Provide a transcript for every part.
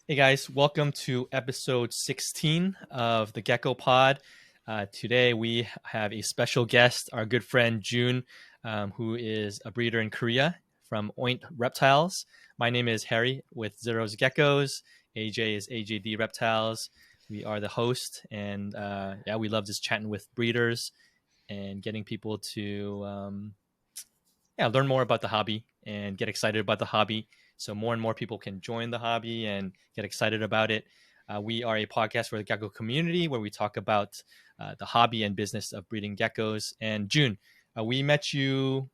Hey guys, welcome to episode 16 of the Gecko Pod. Today we have a special guest, our good friend Joon, who is a breeder in Korea from Oint Reptiles. My name is Harry with Zero's Geckos. AJ is AJD Reptiles. We are the host, and we love just chatting with breeders and getting people to learn more about the hobby and get excited about the hobby so more and more people can join the hobby and get excited about it. We are a podcast for the gecko community where we talk about the hobby and business of breeding geckos. And Joon, we met you.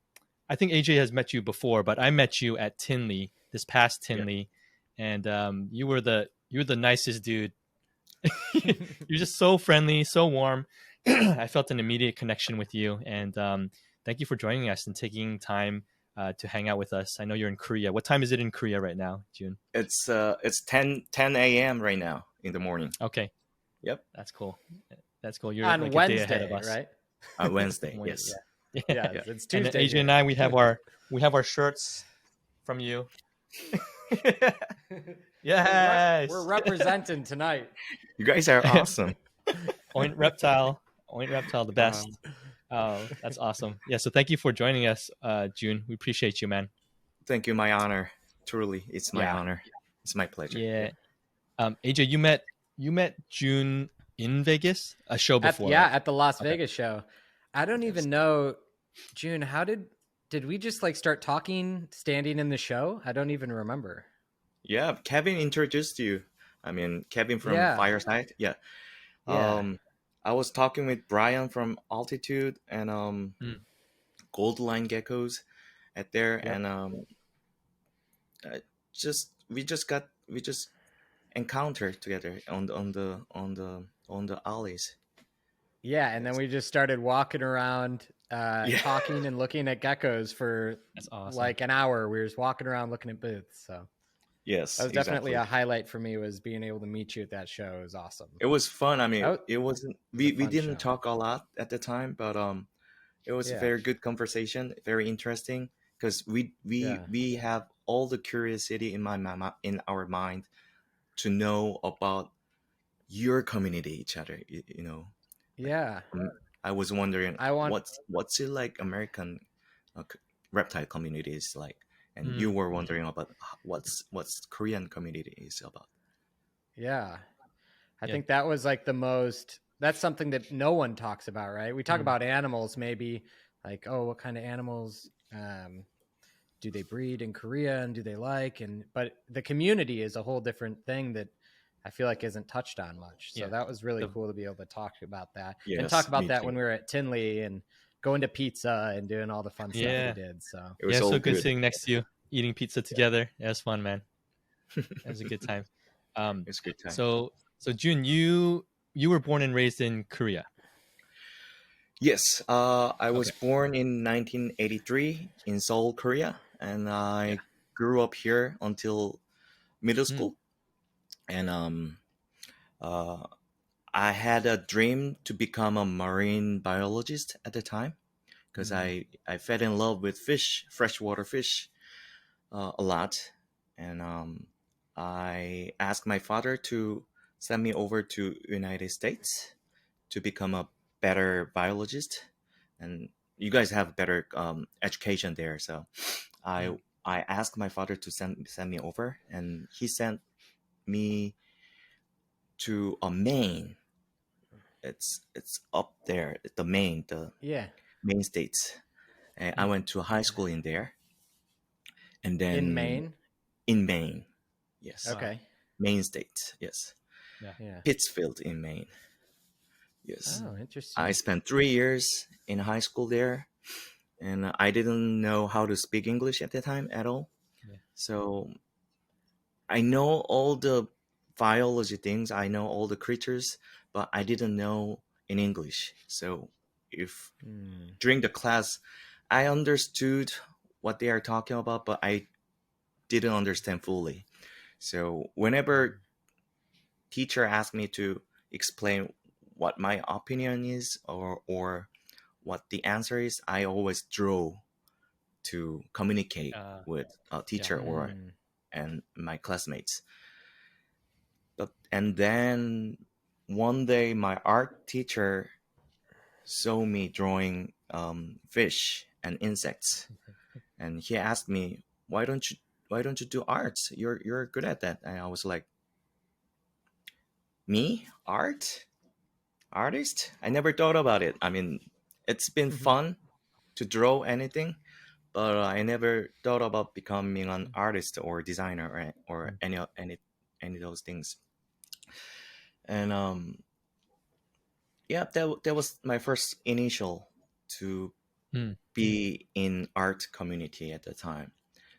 I think AJ has met you before, but I met you at Tinley this past Yeah. Tinley, and you were the nicest dude. You're just so friendly, so warm. I felt an immediate connection with you, and thank you for joining us and taking time to hang out with us. I know you're in Korea. What time is it in Korea right now, Joon? It's 10 a.m. right now in the morning. Okay, Yep. that's cool. That's cool. You're On like Wednesday, a day ahead of us, right? Wednesday. Yes. Yeah. Yeah, Yeah. it's And Tuesday. AJ and I, we have our shirts from you. Yes, We're representing tonight. You guys are awesome. Oint Reptile, the best. Oh, that's awesome. Yeah, so thank you for joining us, Joon. We appreciate you, man. Thank you. My honor. Truly, it's my Yeah. honor. It's my pleasure. Yeah. AJ, you met Joon in Vegas, a show before. right? At the Las Vegas show. I don't even know, June. How did we just like start talking standing in the show? I don't even remember. Yeah. Kevin introduced you. I mean, Kevin from Yeah. Fireside. Yeah. Yeah. I was talking with Brian from Altitude and Gold Line Geckos at there, Yep. and we just encountered together on the alleys. Yeah, and then we just started walking around, talking and looking at geckos for That's awesome. like an hour. We were just walking around looking at booths. So Yes, that was definitely exactly. a highlight for me, was being able to meet you at that show. It was awesome. It was fun. I mean, Oh, it wasn't. was a We fun didn't show. talk a lot at the time, but it was a Yeah. very good conversation, very interesting, because we have all the curiosity in in our mind to know about your community, each other. You know, Yeah. I was wondering I want what's it like American reptile community is like, and you were wondering about what's Korean community is about. Yeah. I Yeah. think that was like that's something that no one talks about, right? We talk Mm. about animals, maybe like, oh, what kind of animals do they breed in Korea and do they like? But the community is a whole different thing that I feel like isn't touched on much. So Yeah. that was really cool to be able to talk about that and Yes, talk about me that too. when we were at Tinley and going to pizza and doing all the fun stuff Yeah. we did. So It was Yeah, all so good good. sitting next to you, eating pizza together. That was fun, man. That was a good time. It's a good time. So Joon, you were born and raised in Korea. Yes, I was born in 1983 in Seoul, Korea, and I grew up here until middle school. And I had a dream to become a marine biologist at the time, because I fell in love with fish, freshwater fish, a lot, and I asked my father to send me over to United States to become a better biologist, and you guys have better education there. So I asked my father to send me over, and he sent me to Maine. It's up there, the Maine states. And I went to high school in there, and then in Maine. In Maine, yes. Okay. Maine state, yes. Yeah. Pittsfield in Maine. Yes. Oh, interesting. I spent 3 years in high school there, and I didn't know how to speak English at the time at all. Yeah. So I know all the biology things, I know all the creatures, but I didn't know in English. So if during the class I understood what they are talking about, but I didn't understand fully. So whenever teacher asked me to explain what my opinion is or what the answer is, I always draw to communicate with a teacher and my classmates. and then one day my art teacher saw me drawing fish and insects, and he asked me, why don't you do arts? You're good at that." And I was like, "Me? Artist? I never thought about it. I mean, it's been fun to draw anything, but I never thought about becoming an artist or designer or any of those things." And yeah, that was my first initial to Hmm. be in art community at the time.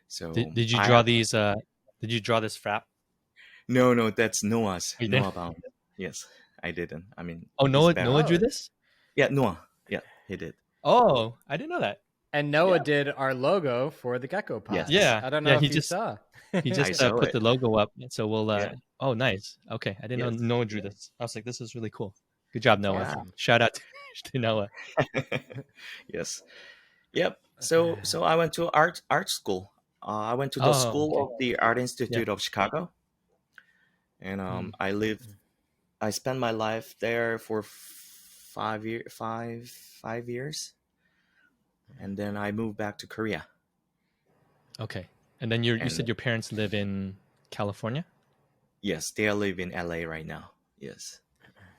So Did you I draw have these? Did you draw this frap? no, that's Oh, you did. Noah Bound. Yes, I didn't. I mean, Oh, he's better. Noah drew Oh, this. Yeah, Noah. Yeah, he did. Oh, I didn't know that. and Noah Yeah. did our logo for the Gecko Pod. Yes. Yeah, I don't yeah. know He if you just saw. he I just saw put it. the logo up, so we'll. Yeah. Oh, nice. Okay, I didn't know Yes. Noah drew this. I was like, this is really cool. Good job, That's Noah. Yeah. awesome. Shout out to Noah. Yes. Yep. So I went to art school. I went to the Oh, school okay. of the Art Yeah. Institute of Chicago, and Hmm. I spent my life there for 5 years, and then I moved back to Korea. Okay. And then you And said your parents live in California? yes, they live in LA right now. Yes.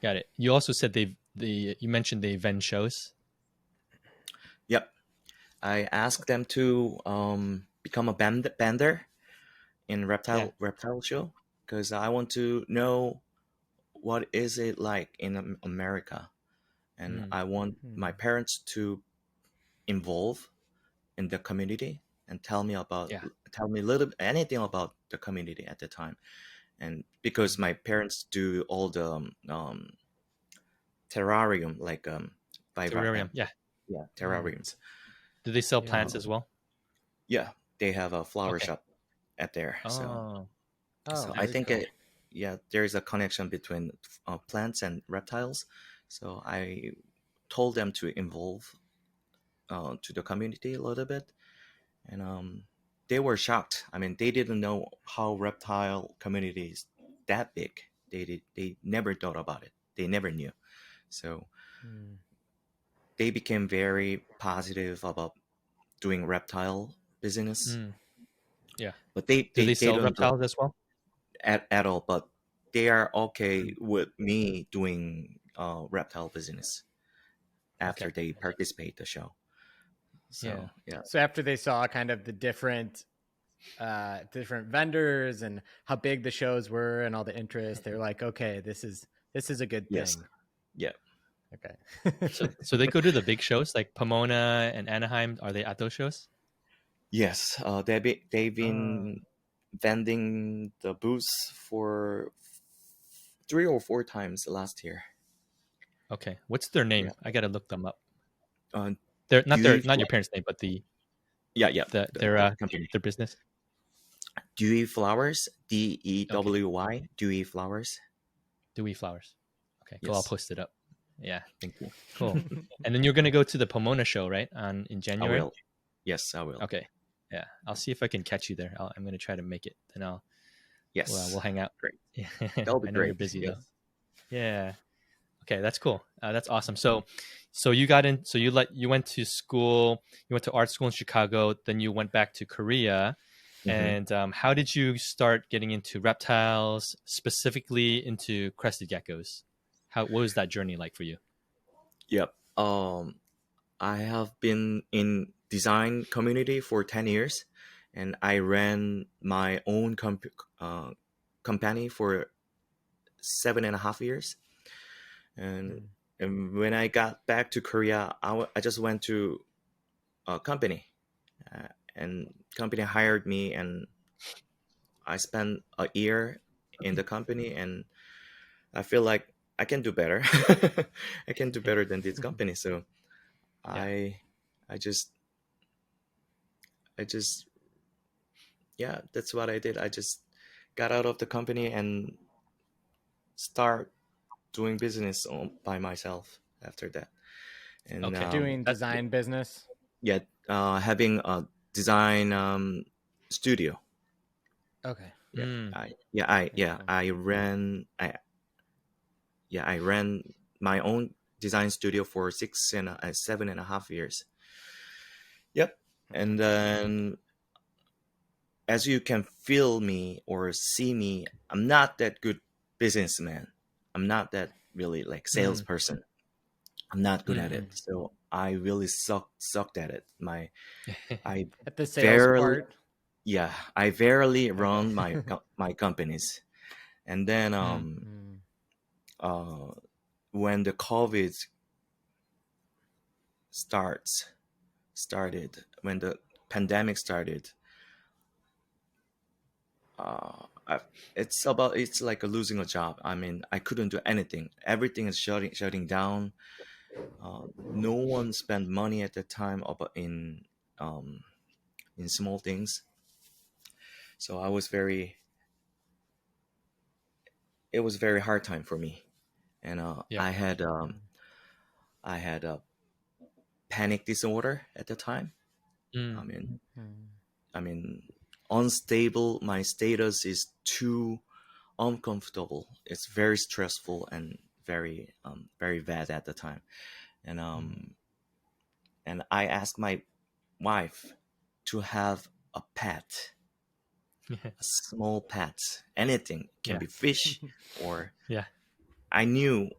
Got it. You also said you mentioned they vend shows. Yep. I asked them to become a bander in reptile show, because I want to know what is it like in America, and Mm. I want my parents to involve in the community and tell me Yeah. anything about the community at the time. And because my parents do all the terrarium, like Terrarium. Yeah. yeah, Mm. terrariums. Do they sell Yeah. plants as well? Yeah, they have a flower Okay. shop at there. Oh, Oh, I very think cool. yeah, there's a connection between plants and reptiles. So I told them to involve to the community a little bit, and they were shocked. I mean, they didn't know how reptile community is that big. They never thought about it. They never knew. So Mm. they became very positive about doing reptile business, mm. Yeah. but Do they they sell don't reptiles as well? at all. But they are okay with me doing reptile business after Okay. they participate the show. So Yeah. yeah. So after they saw kind of the different vendors and how big the shows were and all the interest, they're like, okay, this is a good Yes. thing. Yeah. Okay. So they go to the big shows like Pomona and Anaheim. Are they at those shows? Yes. They've been vending the booths for 3 or 4 times last year. Okay. What's their name? Yeah. I gotta look them up. Uh, They're Dewey, not your parents' name, but yeah, their the company. their business. Dewey Flowers, Okay. DEWY, Dewey Flowers. Dewey Flowers. Okay, cool. I'll Yes. post it up. Yeah, Thank you. cool. And then you're gonna go to the Pomona show, right? In I January. will. Yes, I will. Okay. Yeah, I'll see if I can catch you there. I'm gonna try to make it, and Yes. we'll hang out. Great. I That'll be know you're great. busy Yes. though. Yeah. Okay, that's cool. That's awesome. So you got in. So you went to school. You went to art school in Chicago. Then you went back to Korea. Mhm. And how did you start getting into reptiles, specifically into crested geckos? What was that journey like for you? Yep. I have been in design community for 10 years, and I ran my own company for 7.5 years. And, and when I got back to Korea, I just went to a company, and company hired me, and I spent a year in the company, and I feel like I can do better. I can do better than this company. So Yeah. I just I just yeah, that's what I did. I just got out of the company and start doing business by myself after that. And Okay. Doing That's cool. design business. yeah, having a design studio. Okay. Yeah, Mm. Very cool. I ran my own design studio for 7.5 years. Yep. And then, as you can feel me or see me, I'm not that good businessman. I'm not that really like Mm. salesperson. I'm not good at Mm. it. So I really sucked at it. I At the sales barely part. I barely Okay. run my companies. And then Mm. uh when the COVID started, when the pandemic started, it's like losing a job. I mean, I couldn't do anything. Everything is shutting down. No one spent money at the time about um, in small things. So it was very hard time for me, and Yep. I had a panic disorder at the time. I Mm. mean, I mean, unstable. My status is too uncomfortable. It's very stressful and very bad at the time. And and I asked my wife to have a pet, a small pet, anything. Can Yeah. be fish, or Yeah. I knew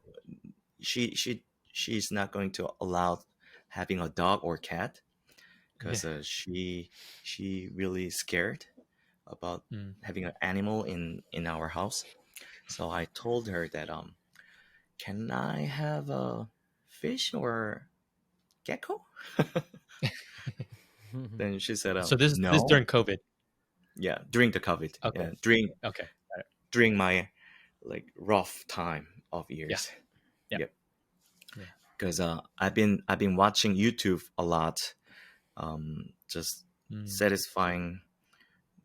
she's not going to allow having a dog or cat, Yeah. because she really scared about Mm. having an animal in our house. So I told her that can I have a fish or gecko? Then she said So this no. during COVID. Yeah, during the COVID. Okay. Yeah, during Okay. Got it. during my like rough time of Yeah. years. Yeah. Yep. Yeah. Because I've been watching YouTube a lot, just Mm. satisfying,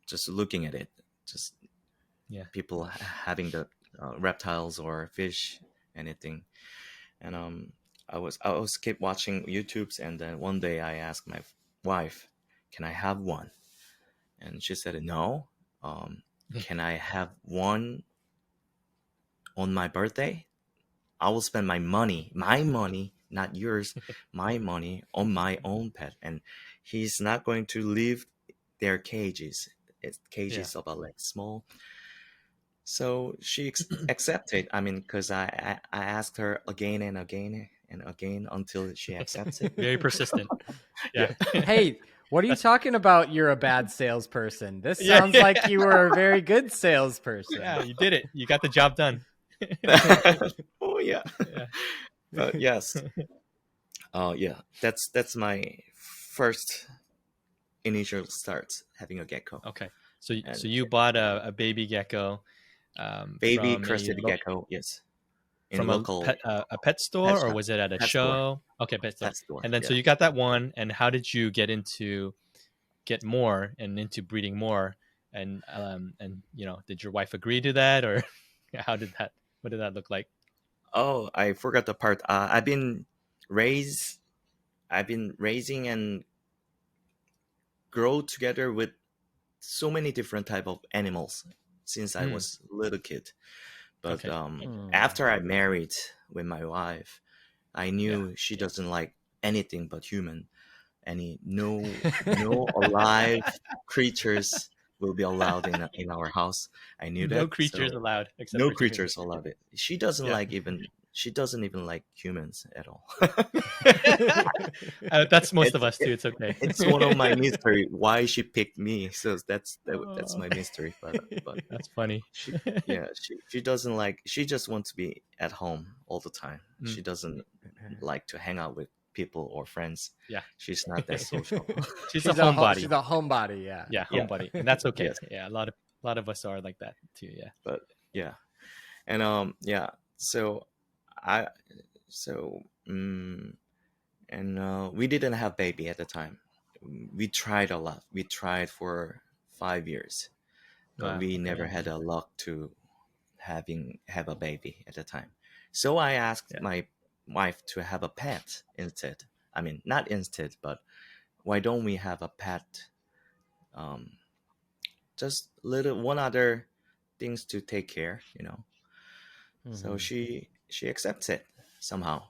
just looking at it, just Yeah. people having the reptiles or fish, anything. And I was keep watching YouTubes, and then one day I asked my wife, "Can I have one?" And she said, "No. Can I have one on my birthday? I will spend my money, not yours, my money on my own pet, and he's not going to leave their cages. It's Yeah. cages about like small." So she accepted. I mean, because I asked her again and again and again until she accepts it. Very persistent. Yeah. Yeah. Hey, what are you talking about? You're a bad salesperson. This Yeah. sounds like you were a very good salesperson. Yeah. You did it. You got the job done. Oh yeah. Yeah. Yes. Yeah. That's my first initial start having a gecko. Okay. So And you bought a baby gecko baby crested gecko. Yes. In from local a pet pet store, or shop, was it at a pet store, show? Okay, pet store. pet store. And then so Yeah. you got that one, and how did you get more and into breeding more? And did your wife agree to that, or how did that what did that look like? Oh, I forgot the part. Raised. I've been raising and grow together with so many different type of animals since I Mm, was a little kid. But okay. after I married with my wife, I Yeah. knew she doesn't like anything but human. No alive creatures will be allowed in our house. I knew No that. creatures So allowed except no for humans. creatures allowed it. Yeah. She doesn't even like humans at all. That's most of it's us too. It's okay. it's one of my mystery why she picked me. So that's Oh, my mystery. But that's funny. she doesn't like. She just wants to be at home all the time. Mm, She doesn't like to hang out with people or friends. yeah. She's not that social. She's a homebody. She's a homebody. Yeah. Yeah, Yeah. homebody, and that's okay. Yes. Yeah, a lot of us are like that too. Yeah. But yeah. And yeah. So I so and we didn't have baby at the time. We tried a lot. We tried for 5 years, but Wow. we Okay. never had a luck to have a baby at the time. So I asked Yeah. my wife to have a pet instead. I mean, not instead, but why don't we have a pet? Um, just little one other things to take care, So Mhm. she accepts it somehow.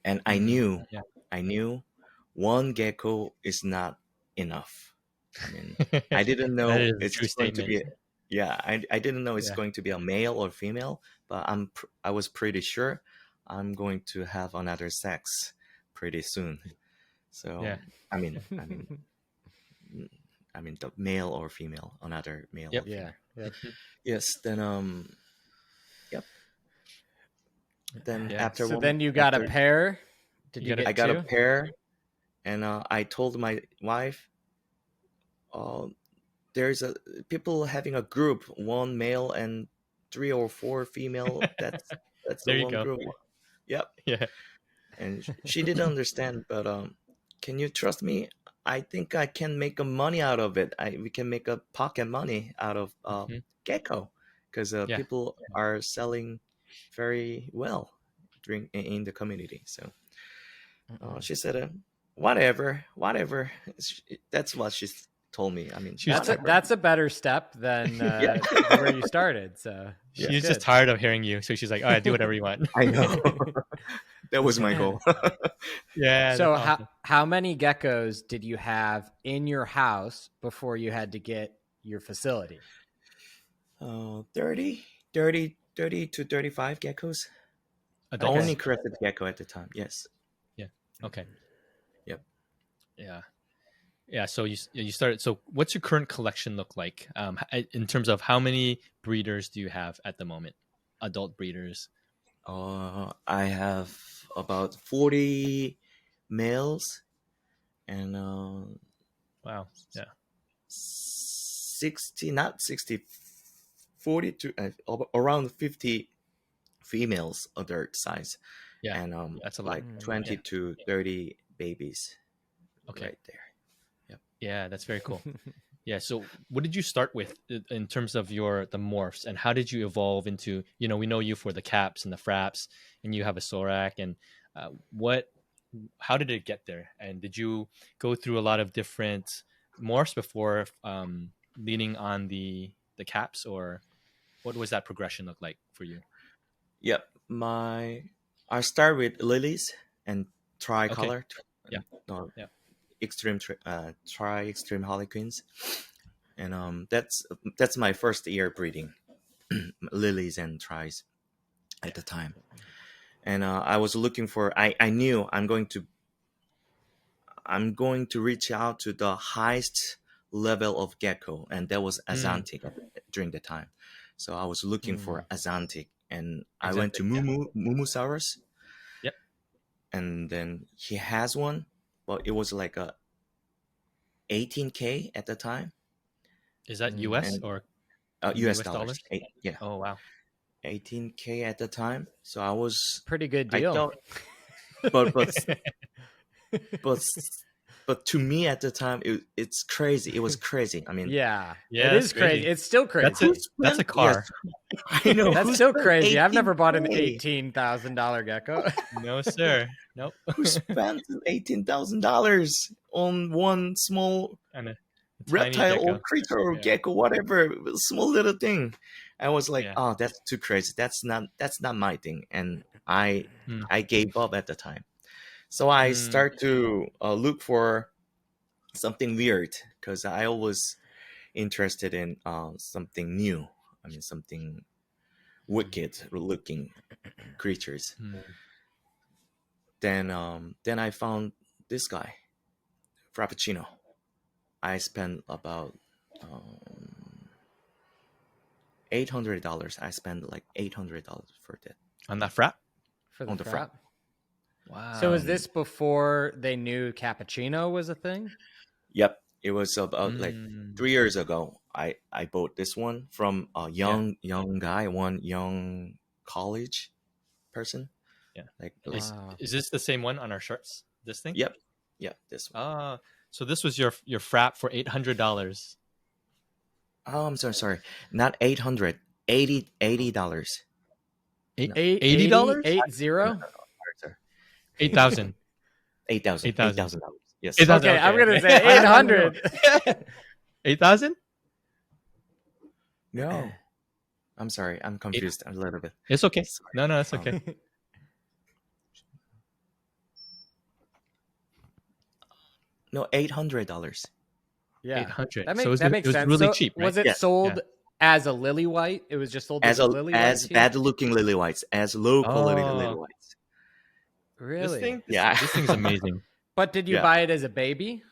And I Mm, knew yeah. I knew one gecko is not enough. I mean, I didn't That know is a it's true going to statement. be I didn't know it's Yeah. going to be a male or female, but I was pretty sure I'm going to have another sex pretty soon. So Yeah. I mean the male or female, another male Yep. or Yeah. female. Yep. Yes, then yep. Then Yeah. after So one then you got a after pair. Did You you got I get got a two? pair, and I told my wife, uh, there's a people having a group, one male and 3 or 4 female. That's the There you one go. group. Yep. Yeah. And she didn't understand, but can you trust me? I think I can make a money out of it. We can make a pocket money out of Mhm. gecko, because Yeah. people are selling very well during in the community. So she said, whatever. That's what she told me. I mean, She was whatever. That's a better step than Yeah, where you started. So yeah, she's just good. tired of hearing you, so she's like, "All right, do whatever you want." I know. That was my goal. Yeah, that's So awesome. how many geckos did you have in your house before you had to get your facility? 30 to 35 geckos. Adults. Only crested gecko at the time. Yes. Yeah. Okay. Yep. Yeah. Yeah. So you started. So what's your current collection look like? In terms of how many breeders do you have at the moment? Adult breeders. I have about 40 males and Wow. Yeah. 60, not 60, 40 to around 50 females adult size, Yeah. and That's a lot. like 20 Yeah. to 30 babies Okay. right there. Yep. Yeah, that's very cool. Yeah. So what did you start with in terms of the morphs, and how did you evolve into, we know you for the caps and the fraps, and you have a Sorak, and how did it get there? And did you go through a lot of different morphs before leaning on the caps, or what was that progression look like for you? Yep. I start with lilies and Okay. tricolor, Yeah. no, Yeah. tri extreme harlequins, and that's my first year breeding lilies and tries at the time. And I was looking for. I knew I'm going to reach out to the highest level of gecko, and that was Mm, Azantic during the time. So I was looking for Azantic, and I went to Exantic. Yeah. Mumusaurus, Yep. and then he has one, but it was like a 18K at the time, Is that US and or US US dollars. dollars? Yeah, Oh, wow. 18K at the time. So Pretty good I deal. thought, but but but to me at the time, it's crazy. It was crazy. I mean, Yeah, Yeah, it that's is crazy. crazy. It's still crazy. That's a yes, car. I know. That's Who still spent crazy. I've never bought an 18K? $18,000 gecko. No, sir. Nope. Who spent $18,000 on one small And a tiny reptile or gecko. creature or Yeah. gecko, whatever, small little thing? I was like, Yeah. oh, that's too crazy. That's not my thing, and I Mm, I gave up at the time. So I mm, start to look for something weird, because I always interested in something new. I mean, something wicked looking creatures. mm. Then I found this guy, Frappuccino. I spent about $800. I spent like $800 for that On that frap? For the on the front. frap. Wow. So is this before they knew cappuccino was a thing? Yep, it was about like Mm, 3 years ago. I bought this one from a yeah. young guy, one young college person. Yeah. Like Wow. Is this the same one on our shirts? This thing? yep, this one. So this was your frap for $800. Oh, I'm sorry, not 800, $80. No, $80? 80? sorry, 8,000. 8,000, 8,000. $8,000. Yes. 8,000. Okay, I'm Okay. gonna say 800. 8,000? No. I'm sorry, I'm confused a little bit. It's okay. Sorry. No, it's okay. No, $800. Yeah. 800. That So makes that makes it was sense. really So cheap, right? was it Yes. sold as a lily white? It was just sold as a lily white As too? bad looking lily whites, as low quality lily Oh, whites. Really? this thing's amazing. But did you Yeah, buy it as a baby?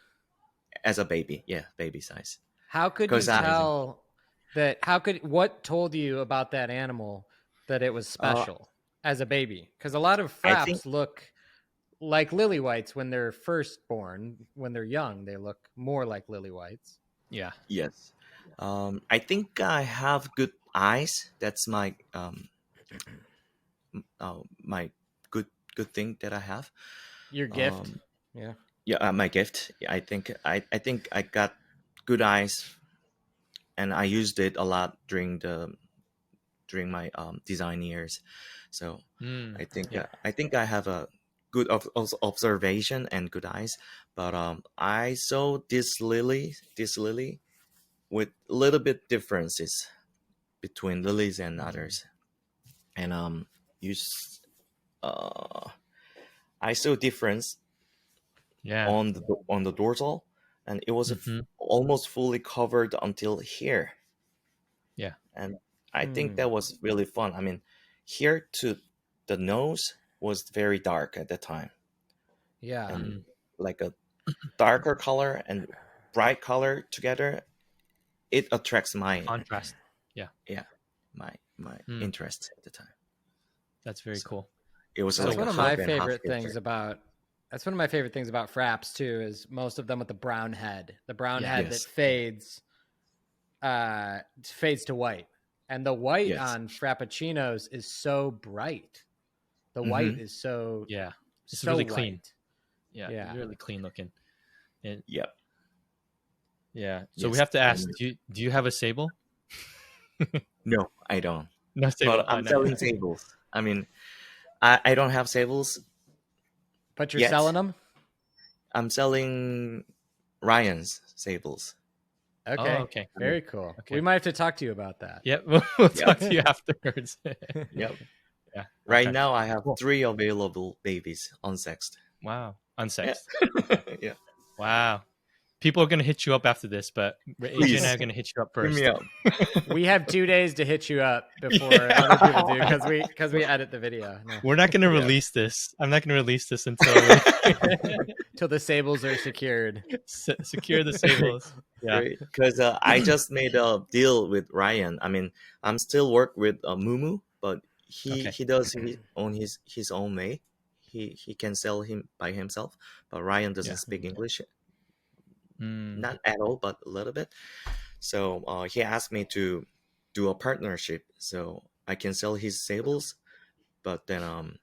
as a baby. Yeah, baby size. How could you Because That's amazing. tell that? What told you about that animal that it was special as a baby? Because a lot of I think fraps look like lily whites when they're first born. When they're young, they look more like lily whites. Yeah. yes. I think I have good eyes. That's my good thing that I have. Your gift. Um, Yeah. yeah, my gift. I think I got good eyes, and I used it a lot during my design years. So Mm, I yeah. think I have a good observation and good eyes. But I saw this lily with little bit differences between lilies and others, and you s- uh, I saw difference Yeah. on the dorsal, and it was Hmm. almost fully covered until here, Yeah. and I think Hmm. that was really fun. I mean, here to the nose was very dark at the time, Yeah. and Mm. like a darker color and bright color together, it attracts my Contrast. Yeah. yeah my Mm, interest at the time. that's very So cool. it was That's So like a one of half my and half favorite filter. things about fraps too is most of them with the brown head. The brown yeah. head that Yes, fades to white. And the white yes. on frappuccinos is so bright. The white Mm-hmm. is so Yeah. It's so really clean. white. Yeah. It's Yeah. really clean looking. And Yep. yeah. So we Yes. have to ask, do you have a sable? No, I don't. No sable. But Oh, I'm no. selling sables. I mean, I don't have sables But you're yet. selling them? I'm selling Ryan's sables. Oh, Okay. okay. I mean, Very cool. Okay. We might have to talk to you about that. Yeah. We'll yep, talk to you afterwards. yep. Yeah. Right Okay. now, I have Cool. 3 available babies unsexed. Wow. Yeah. Unsexed. Yeah. Wow. People are going to hit you up after this, but AJ and I Please are going to hit you up hit me first. up. We have 2 days to hit you up before Yeah. other people do because we edit the video. No. We're not going to Yeah. release this. I'm not going to release this until Till the sables are secured. secure the sables. Yeah. Great. Because I just made a deal with Ryan. I mean, I'm still work with Mumu, but Okay. he does his own way. He can sell him by himself, but Ryan doesn't Yeah. speak English, Mm, not at all, but a little bit. So he asked me to do a partnership, so I can sell his sables, but then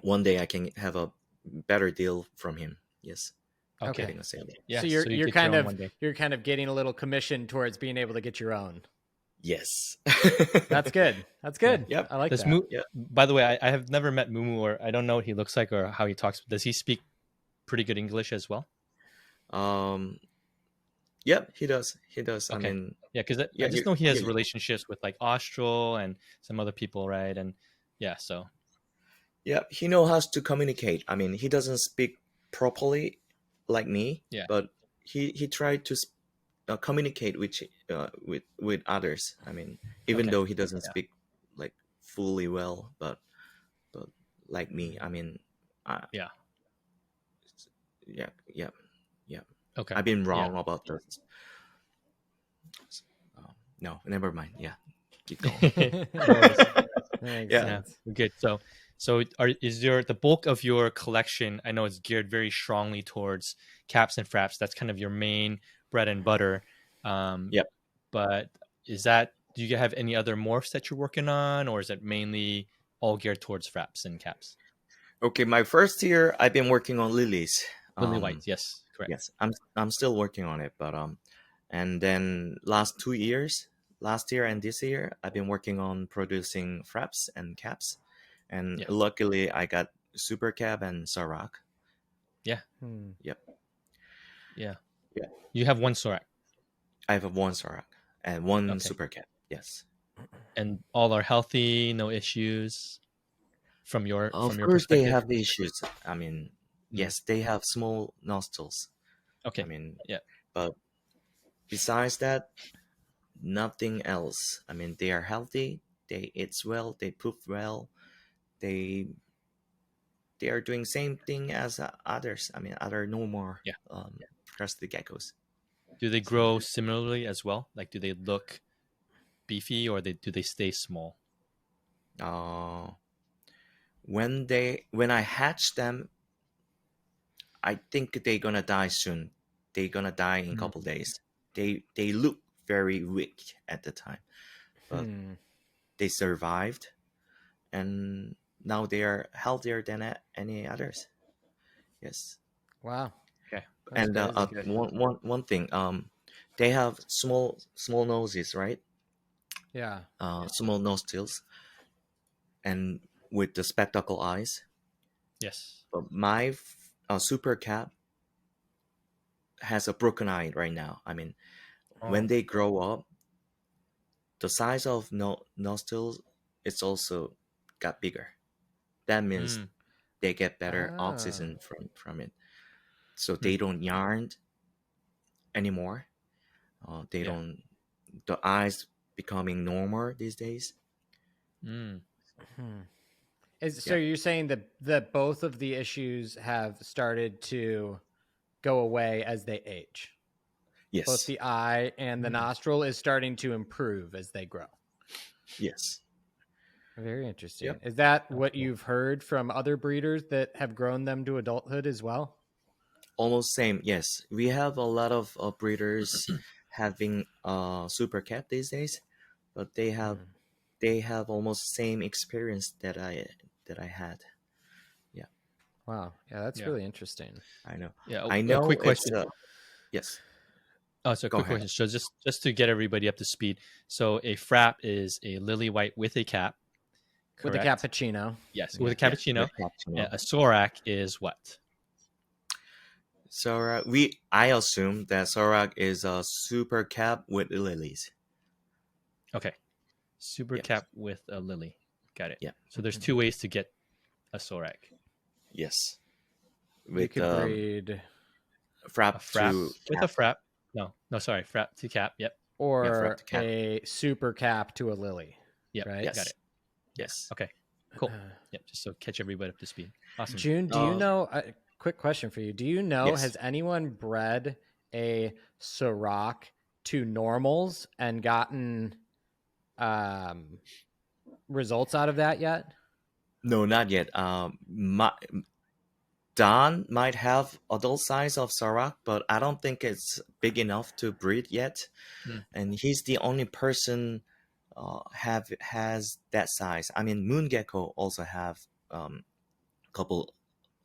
one day I can have a better deal from him. Yes, Okay. getting a sable. yeah. So So you get your own one day. you're kind of getting a little commission towards being able to get your own. Yes. That's good. That's good. Yep. I like Does that. Yeah. By the way, I have never met Mumu, or I don't know what he looks like or how he talks. Does he speak pretty good English as well? Um. Yep. He does. He does. I Okay. mean, Yeah, because I yeah. just know he has relationships with like Austral and some other people, right? And yeah, so Yeah. He knows how to communicate. I mean, he doesn't speak properly like me, yeah, but he tried to communicate with others. I mean, even okay, though he doesn't yeah, speak like fully well, but like me, I mean, yeah, yeah, yeah, yeah. okay, I've been yeah. wrong about this. No, never mind. Yeah, keep going. That makes Yeah. sense. We're good. So is the bulk of your collection? I know it's geared very strongly towards caps and fraps. That's kind of your main bread and butter. Yep. But do you have any other morphs that you're working on, or is it mainly all geared towards fraps and caps? Okay, my first year I've been working on lilies. Lily whites, yes, correct. Yes, I'm still working on it, but and then last year and this year, I've been working on producing fraps and caps, and Yeah. luckily I got super cap and Sorak. Hmm. Yeah. Yeah. You have one Sorak. I have one Sorak and one Okay. super cap. Yes. And all are healthy, no issues from your Of course, they perspective. have issues. I mean, Mm. yes, they have small nostrils. I Okay. mean, Yeah. but besides that, nothing else. I mean, they are healthy. They eat well. They poop well. They they are doing same thing as others. I mean, other normal Yeah. crested geckos. Do they So grow similarly as well? Like, do they look beefy or do they stay small? uh, when I hatch them, I think they're gonna die soon. They're gonna die in a Mm. couple days. They look very weak at the time, but Hmm. they survived, and now they are healthier than any others. Yes, Wow. Okay. That's and crazy. Good. one thing, they have small noses, right? Yeah. Small nostrils, and with the spectacle eyes. Yes. But my super cat has a broken eye right now. I mean, when Oh. they grow up, the size of nostrils it's also got bigger. That means Mm. they get better Oh. oxygen from it, so Hmm. they don't yarn anymore. They Yeah. don't. The eyes becoming normal these days. Mm. Hmm. So Yeah. you're saying that both of the issues have started to go away as they age. Both Yes. the eye and the Mm. nostril is starting to improve as they grow. Yes. Very interesting. Yep. Is that That's what cool. you've heard from other breeders that have grown them to adulthood as well? Almost same. Yes, we have a lot of breeders having super cat these days, but Hmm. they have almost same experience that I had. Yeah, Wow. Yeah, that's Yeah. really interesting. I know. Yeah. I A know quick it's question. yes. Oh, so a Go quick ahead. question. So just to get everybody up to speed. So a frap is a lily white with a cap, With the correct? cappuccino. Yes, with a Yeah. Yeah, cappuccino. with cappuccino. A Sorak is what? So I assume that Sorak is a super cap with lilies. Okay. Super Yes. cap with a lily. Got it. Yeah. So there's Mhm. two ways to get a Sorak. Yes. You With could breed A frap frap to with a cap. frap. No, sorry. Frap to cap. Yep. Yeah, frap or to cap. a super cap to a lily, Yep. right? Got Yes. it. Yeah. Yes. Okay. Cool. Yep. Just so catch everybody up to speed. Awesome. June, do you Uh, know? Quick question for you. Do you know, yes. has anyone bred a Sorak to normals and gotten um, results out of that yet? No, not yet. Don might have adult size of Sorak, but I don't think it's big enough to breed yet. Mm. And he's the only person have has that size. I mean, Moon Gecko also have um, couple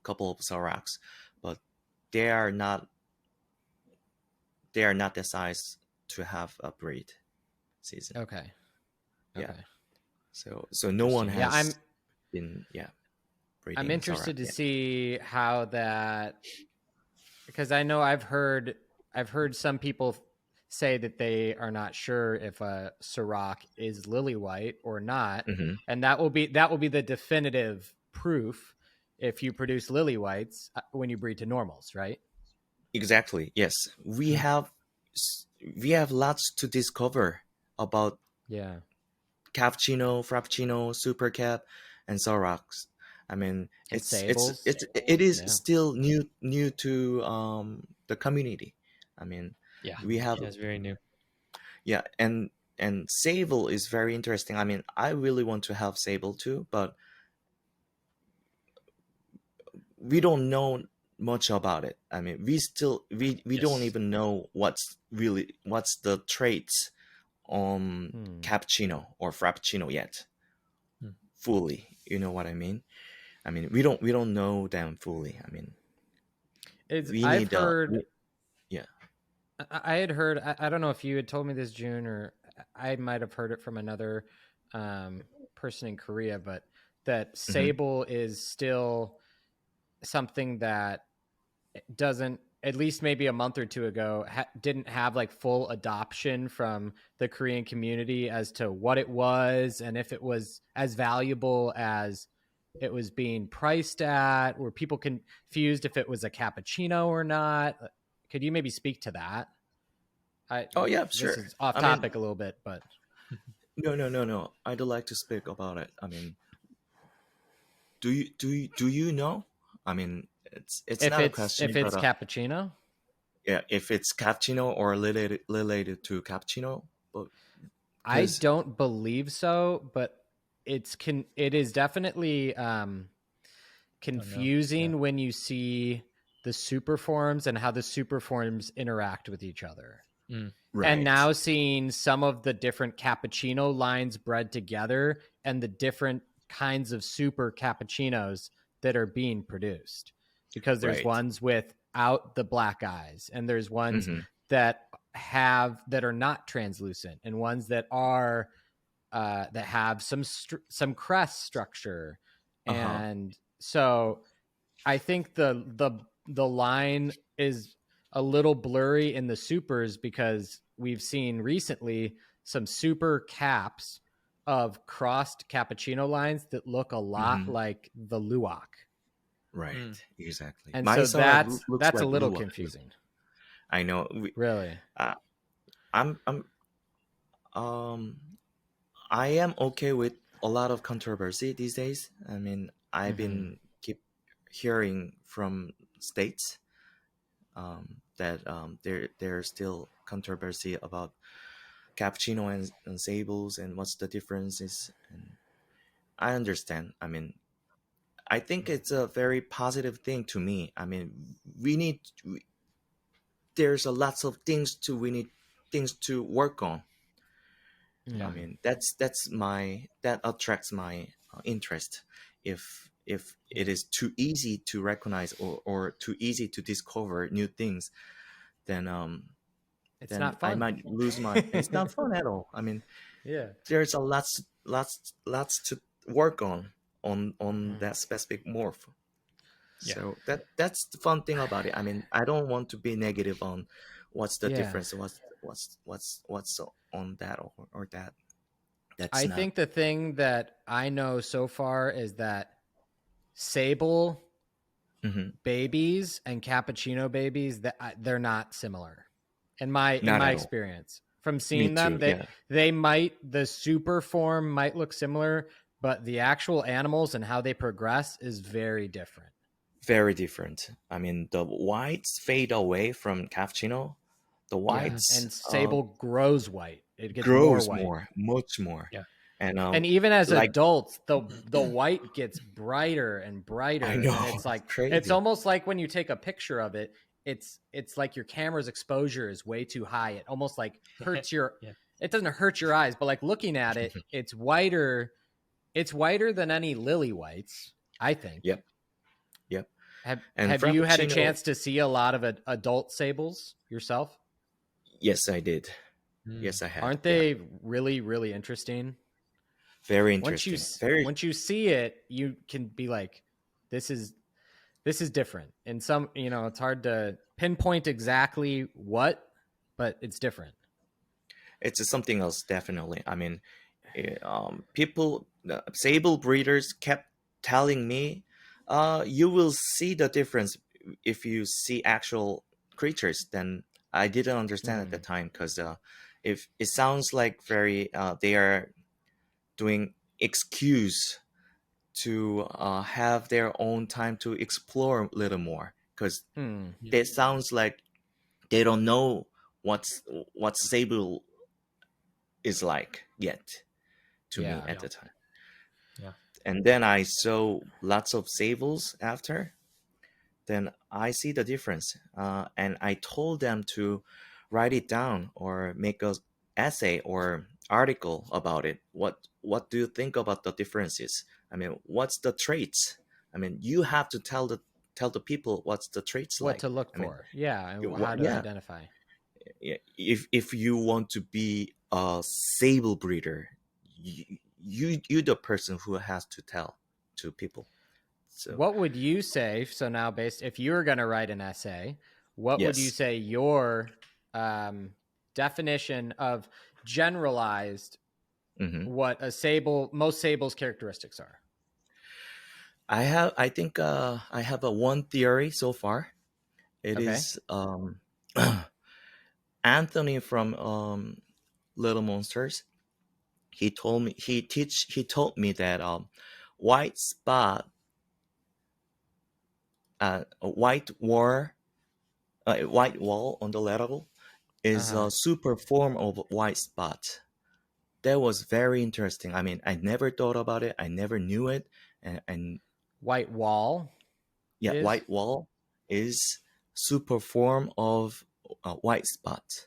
couple of Soraks, but they are not they are not the size to have a breed season. Okay. Yeah. Okay. So no one Interesting. Yeah, has been I'm breeding Sorak interested to yet. see how that, because I know I've heard some people say that they are not sure if a Ciroc is lily white or not, Hmm. and that will be the definitive proof if you produce lily whites when you breed to normals, right? Exactly. Yes, we have lots to discover about Yeah, cappuccino, frappuccino, super cap, and Sorax. I mean, and Sables. it is Yeah, still new to the community. I mean, Yeah. we have Yeah. It's very new. yeah, and Sable is very interesting. I mean, I really want to have Sable too, but we don't know much about it. I mean, we don't Yes. even know what's the traits on hmm. cappuccino or frappuccino yet Mm. fully. You know what I mean? I mean, we don't know them fully. I mean, It's we I've need heard. yeah. I had heard. I don't know if you had told me this, June, or I might have heard it from another person in Korea, but that Hmm. Sable is still something that doesn't at least maybe a month or two ago, didn't have like full adoption from the Korean community as to what it was and if it was as valuable as it was being priced at. Were people confused if it was a cappuccino or not? Could you maybe speak to that? Oh yeah, This sure. is off I topic mean, a little bit, but no. I'd like to speak about it. I mean, do you know? I mean, it's if not a it's question, if but it's cappuccino, yeah, if it's cappuccino or related to cappuccino, but I because don't believe so, but it is definitely Don't know. Yeah. confusing when you see the super forms and how the super forms interact with each other. Mm. And right, now seeing some of the different cappuccino lines bred together and the different kinds of super cappuccinos that are being produced, because there's right, ones without the black eyes and there's ones mm-hmm, that are not translucent and ones that are that have some crest structure. uh-huh, And so I think the line is a little blurry in the supers because we've seen recently some super caps of crossed cappuccino lines that look a lot mm-hmm, like the luwak. right, Mm. exactly. And My so Sorak looks that's a like little Lua. confusing. I know. Really. Uh, I'm um I am okay with a lot of controversy these days. I mean, I've Mm-hmm. been keep hearing from states that there's still controversy about cappuccino and sables and what's the differences. And I understand. I mean, I think it's a very positive thing to me. I mean, there's a lots of things to we need things to work on. I Yeah. Mm. mean, that attracts my interest. If it is too easy to recognize or too easy to discover new things, then It's then not I fun. might lose my. It's not fun at all. I mean, Yeah. there's a lots to work on Mm. that specific morph. Yeah. So that's the fun thing about it. I mean, I don't want to be negative on what's the Yeah. difference, what's on that or that. That's I not. think the thing that I know so far is that sable Mhm. babies and cappuccino babies, that they're not similar in Not my at all. experience from Me seeing them. too. Yeah. They might, the super form might look similar, but the actual animals and how they progress is very different. Very different. I mean, the whites fade away from cappuccino. The Yeah, whites and sable grows white, it gets more grows white. more, much more. Yeah. And And even as like adults, the white gets brighter and I brighter, and know, it's like it's it's crazy. almost like when you take a picture of it, it's like your camera's exposure is way too high. It almost like hurts your. Yeah. It doesn't hurt your eyes, but like looking at it, it's whiter. It's whiter than any lily whites, I think. Yep, yep. And Have you had a Frappuccino, chance to see a lot of adult sables yourself? yes, I did. Mm. Yes, I had. Aren't Yeah, they really really interesting? very Once you interesting. Very. once you see it, you can be like, this is different. And some, it's hard to pinpoint exactly what, but it's different. It's something else, definitely. I mean, people, sable breeders kept telling me, you will see the difference if you see actual creatures. Then I didn't understand at the Mm. time because if it sounds like very they are doing excuse to have their own time to explore a little more because Mm. Yeah. it sounds like they don't know what's what sable is like yet to me Yeah. at Yeah. the time. Yeah. And then I saw lots of sables after. Then I see the difference, and I told them to write it down or make a essay or article about it. What do you think about the differences? I mean, what's the traits? I mean, you have to tell the people what's the traits What like. to look I mean, for. Yeah. And how to yeah, identify. if you want to be a sable breeder, you the person who has to tell to people. So What would you say? So now, if you were going to write an essay, what would you Yes. say your definition of generalized Hmm. what most sables characteristics are? I think I have a one theory so far. It Okay. is Anthony from Little Monsters. He told me that white spot a white wall on the lateral is Uh-huh. a super form of white spot. That was very interesting. I mean, I never thought about it. I never knew it. And White wall yeah, is white wall is super form of a white spot.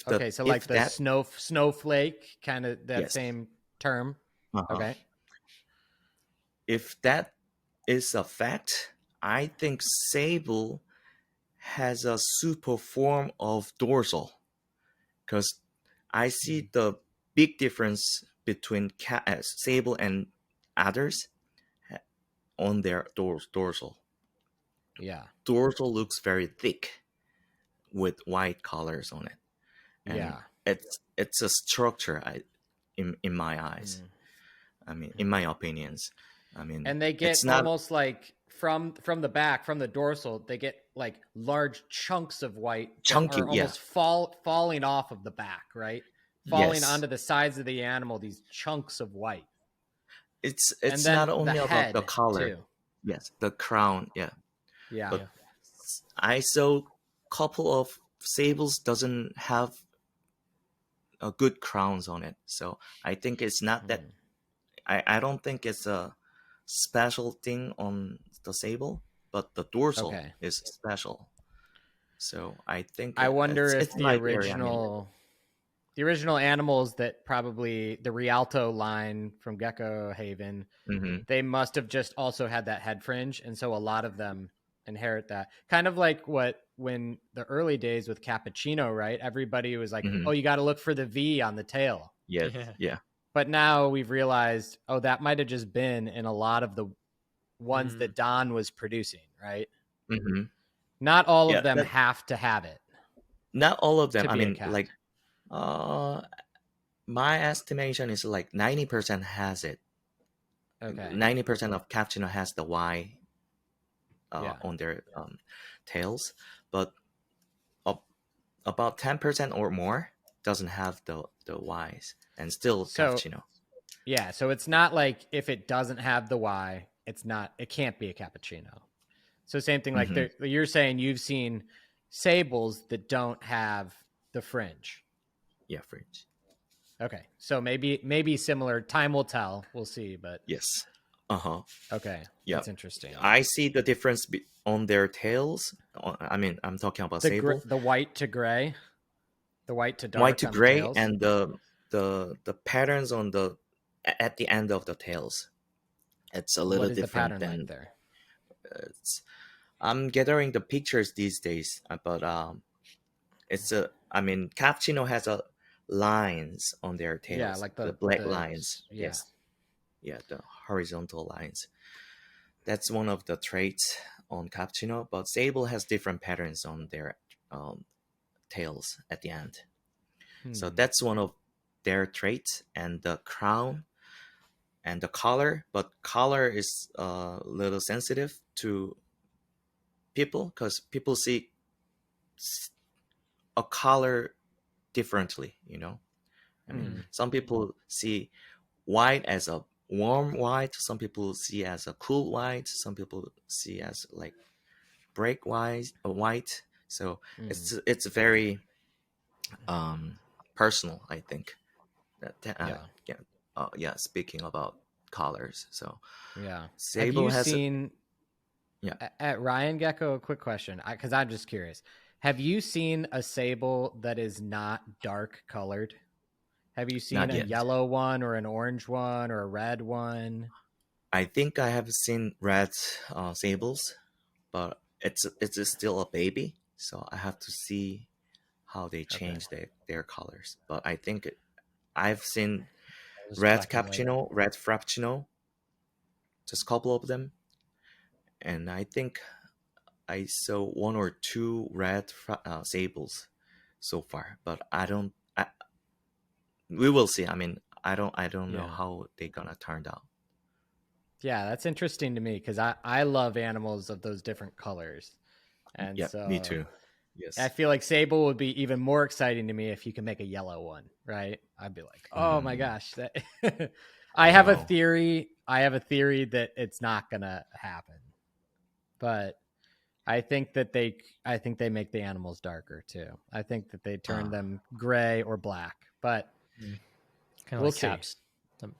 okay. So like If the that snowflake, kind of that yes, same term. uh-huh. Okay. If that is a fact, I think sable has a super form of dorsal because I see the big difference between sable and others on their dorsal. Yeah. Dorsal looks very thick with white colors on it, and Yeah. it's a structure. In my eyes, Mm. I mean, in my opinions, I mean, And they get it's not almost like from the back, from the dorsal, they get like large chunks of white that chunky. are Yeah, almost falling off of the back, right? Falling yes, onto the sides of the animal, these chunks of white. And it's not then the only about the head color. too. Yes, the crown. Yeah, Yeah. but I saw couple of sables doesn't have a good crowns on it, so I think it's not that. Mm. I don't think it's a special thing on the sable, but the dorsal Okay. is special. So I think I wonder if it's the my theory. I mean, original animals that probably the Rialto line from Gecko Haven, hmm they must have just also had that head fringe, and so a lot of them inherit that. Kind of like what when the early days with cappuccino, right? Everybody was like, hmm "Oh, you got to look for the V on the tail." yeah, Yeah. yeah, But now we've realized, oh, that might have just been in a lot of the ones Mm. that Don was producing, right? hmm Not all of yeah. them That have to have it not all of them. to I be a mean, cat. like, uh, my estimation is like 90% has it. Okay. 90% of cappuccino has the Y Yeah. on their tails, but ab- about 10% or more doesn't have the Ys, and still So cappuccino. yeah, so it's not like if it doesn't have the Y, it can't be a cappuccino. So same thing like hmm you're saying you've seen sables that don't have the fringe. Yeah, fridge. Okay. So maybe similar. Time will tell. We'll see, but Yes. Uh huh. okay. Yeah. That's interesting. I see the difference on their tails. I mean, I'm talking about sable, The white to gray, the white to white dark to on the gray, tails. and the patterns on the at the end of the tails. It's a little What is the different pattern like than there? it's. I'm gathering the pictures these days, but it's a. I mean, cappuccino has a lines on their Yeah, tails, like the the black lines. yeah. Yes, yeah, the horizontal lines. That's one of the traits on cappuccino, but sable has different patterns on their um, tails at the end. So Hmm. that's one of their traits, and the crown and the collar. But collar is a little sensitive to people because people see a color differently. I mean, Hmm. some people see white as a warm white. Some people see as a cool white. Some people see as like break white. So Hmm. it's very personal, I think. Yeah. Yeah, yeah. Speaking about colors, so Yeah. Have sable you has a seen yeah. at Ryan Gecko? A quick question, because I'm just curious. Have you seen a sable that is not dark colored? Have you seen Not a yet. yellow one or an orange one or a red one? I think I have seen red sables, but it's still a baby, so I have to see how they Okay. change their colors. But I think I've seen I'll just red speculate. cappuccino, red frappuccino, just a couple of them, and I think I saw one or two red sables so far, but I don't. We will see. I mean, I don't know Yeah. how they gonna turn out. Yeah, that's interesting to me because I love animals of those different colors. And Yeah, me so too. I Yes. feel like Sable would be even more exciting to me if you can make a yellow one, right? I'd be like, oh my Mm, gosh. That I I have a know. theory. I have a theory that it's not gonna happen. But I think they make the animals darker too. I think that they turn Uh, them gray or black. But Kind of we'll like see. caps. Um,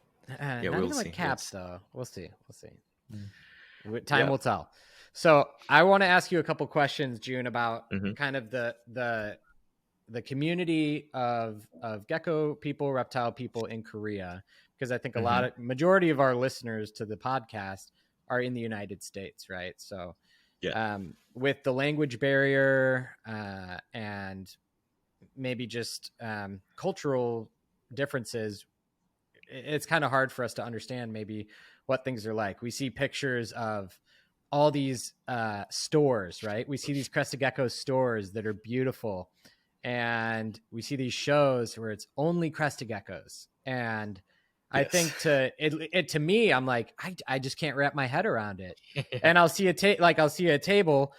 yeah, Not we'll even like see. caps though. We'll see. We'll see. mm, Time Yeah. will tell. So I want to ask you a couple questions, June, about Hmm. kind of the community of gecko people, reptile people in Korea, because I think a lot Hmm. of majority of our listeners to the podcast are in the United States, right? So Yeah. with the language barrier and maybe just cultural differences, it's kind of hard for us to understand maybe what things are like. We see pictures of all these stores, right? We see these Crested Gecko stores that are beautiful, and we see these shows where it's only Crested Geckos. And I Yes. think to me, I'm like, I just can't wrap my head around it. And I'll see I'll see a table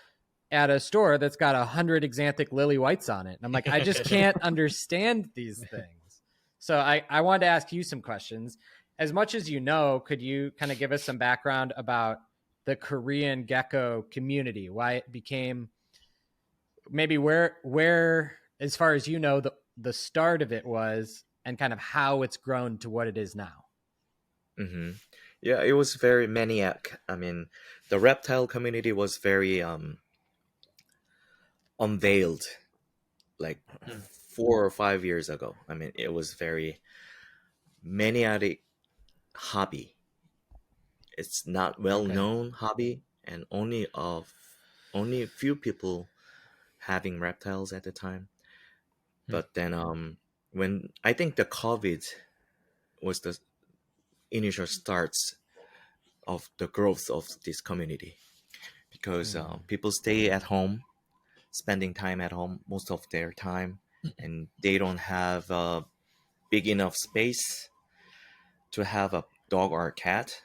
at a store that's got 100 Xanthic lily whites on it. And I'm like, I just can't understand these things. So I wanted to ask you some questions. As much as you know, could you kind of give us some background about the Korean gecko community, why it became maybe where as far as you know, the start of it was and kind of how it's grown to what it is now? Hmm. Yeah, it was very maniac. I mean, the reptile community was very unveiled like mm, 4 or 5 years ago. I mean, it was very maniac hobby. It's not well Okay. known hobby, and only a few people having reptiles at the time. mm, But then when I think the COVID was the initial starts of the growth of this community, because Mm, people stay at home, spending time at home most of their time, and they don't have a big enough space to have a dog or a cat,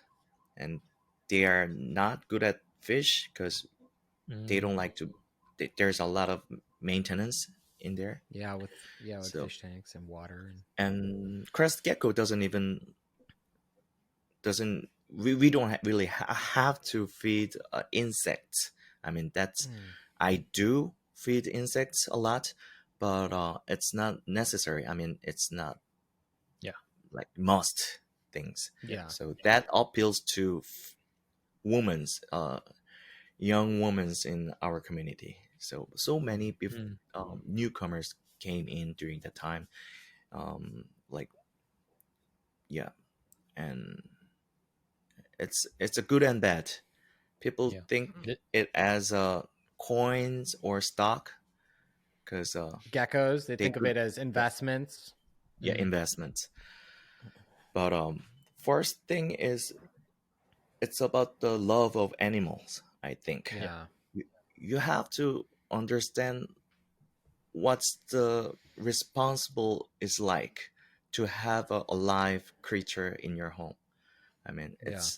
and they are not good at fish because they mm, don't like to. There's a lot of maintenance in there. with So fish tanks and water and crest gecko doesn't we don't really have to feed insects. I mean, that's and I do feed insects a lot, but it's not necessary. I mean, it's not yeah. like must things. yeah. So that appeals to women's young women's in our community. So many Mm, newcomers came in during that time. Like yeah, and it's a good and bad. People yeah. think Th- it as coins or stock because Geckos, they they think of could, it as yes, investments. yeah, mm, investments. But first thing is it's about the love of animals. I think yeah. Yeah. you have to understand what's the responsible is like to have a live creature in your home. I mean, Yeah.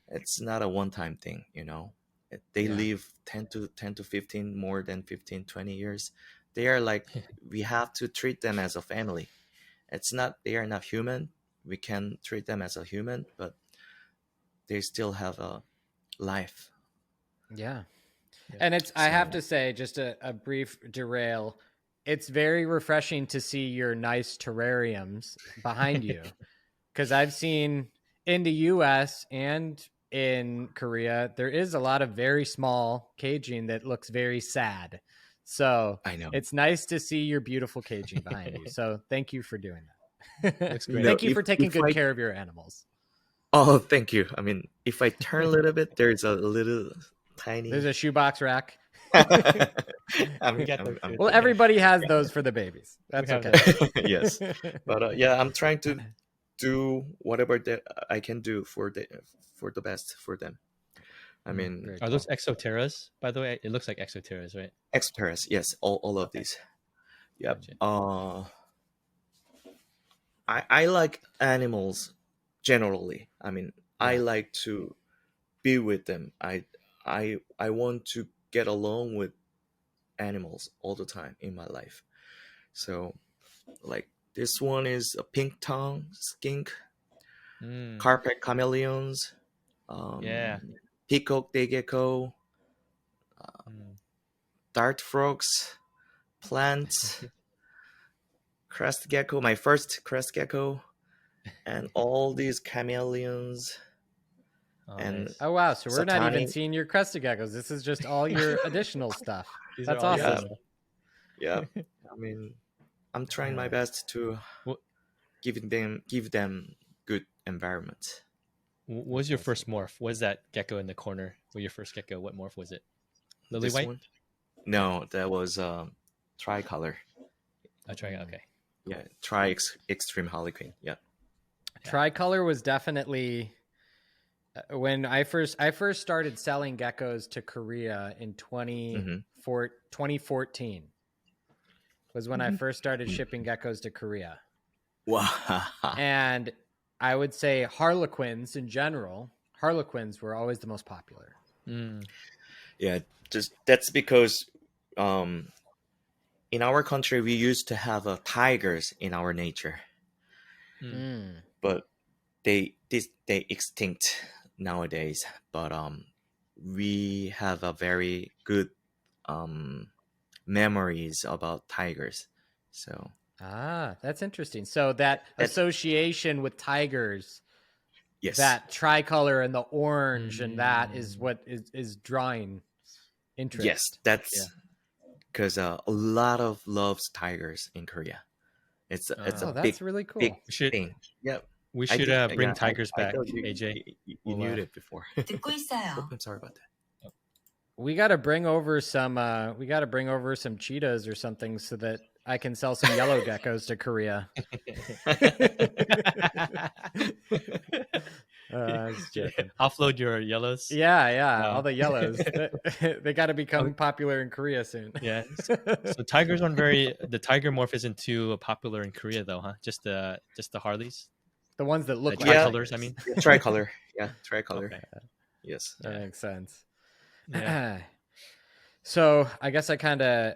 it's not a one-time thing, you know. They Yeah. live 10 to 15, more than 15, 20 years. They are like, we have to treat them as a family. It's not, they are not human. We can treat them as a human, but they still have a life. Yeah. Yeah. And I have So to say, just a brief derail, it's very refreshing to see your nice terrariums behind you. Because I've seen in the US and in Korea, there is a lot of very small caging that looks very sad. So I know. it's nice to see your beautiful caging behind you. So thank you for doing that. Looks great. No, Thank you for taking if good I care of your animals. oh, thank you. I mean, if I turn a little bit, there's a little There's tiny. a shoebox rack. We got those I'm too. Well, everybody has those for the babies. We That's have okay. those. yes, but yeah, I'm trying to do whatever that I can do for the best for them. I mean, Very Are cool. those exoteras, by the way? It looks like exoteras, right? exoteras, yes, all of Okay. these. Yep. Gotcha. I like animals generally. I mean, I Yeah. like to be with them. I want to get along with animals all the time in my life. So, like this one is a pink tongue skink, Mm, carpet chameleons, yeah. peacock day gecko, Mm. dart frogs, plants, crest gecko, my first crest gecko, and all these chameleons Oh, and nice. Oh wow! So we're not even satani. seeing your crested geckos. This is just all your additional stuff. These That's are all Yeah, awesome. yeah. I mean, I'm trying my best to What give them good environment. was your first morph? Was that gecko in the corner? Your first gecko? What morph was it? Lily This white? one? Yeah. No, that was tricolor. I try. Okay. Cool. Yeah, extreme harlequin. Yeah. Yeah. Tricolor was definitely when I first started selling geckos to Korea in 2014 was when I first started shipping geckos to Korea. Wow. And I would say harlequins in general, harlequins were always the most popular. Mm. Yeah, just that's because in our country we used to have tigers in our nature, but they extinct nowadays. But we have a very good memories about tigers. So Ah, that's interesting. So that association with tigers, yes, that tricolor and the orange, and that is Mm. what is drawing interest. yes, that's because a lot of loves tigers in Korea. It's a Oh, big that's really cool. big We should thing. Yep. we I should think bring yeah, tigers I back, thought you AJ. you We'll, knew it before. 듣고 있어요. I'm sorry about that. We got to bring over some. We got to bring over some cheetahs or something so that I can sell some yellow geckos to Korea. I was joking. Offload your yellows. Yeah, all the yellows. They got to become popular in Korea soon. Yeah. So tigers aren't very. The tiger morph isn't too popular in Korea, though, huh? Just the Harleys, The ones that look the like tricolors. tigers. I mean, Yeah, tricolor. Yeah, tricolor. Okay. Yes. That makes sense. Yeah. So I guess I kind of,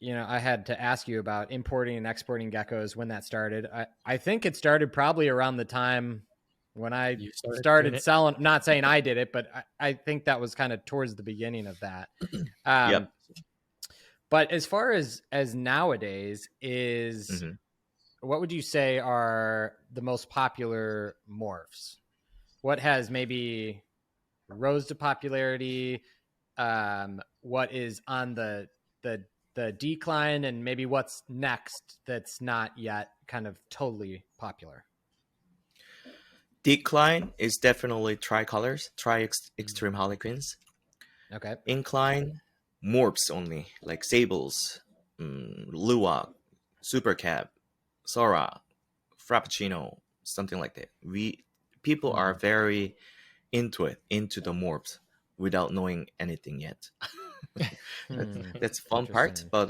I had to ask you about importing and exporting geckos when that started. I think it started probably around the time when I You started started doing it? selling. Not saying I did it, but I think that was kind of towards the beginning of that. Yep. But as far as nowadays is, what would you say are the most popular morphs? What has maybe rose to popularity? What is on the decline, and maybe what's next that's not yet kind of totally popular? Decline is definitely tricolors, extreme harlequins. Okay. Incline, morphs only, like Sables, Luwak, Super Capp, Sorak, Frappuccino, something like that. People are very into the morphs without knowing anything yet. That's fun part, but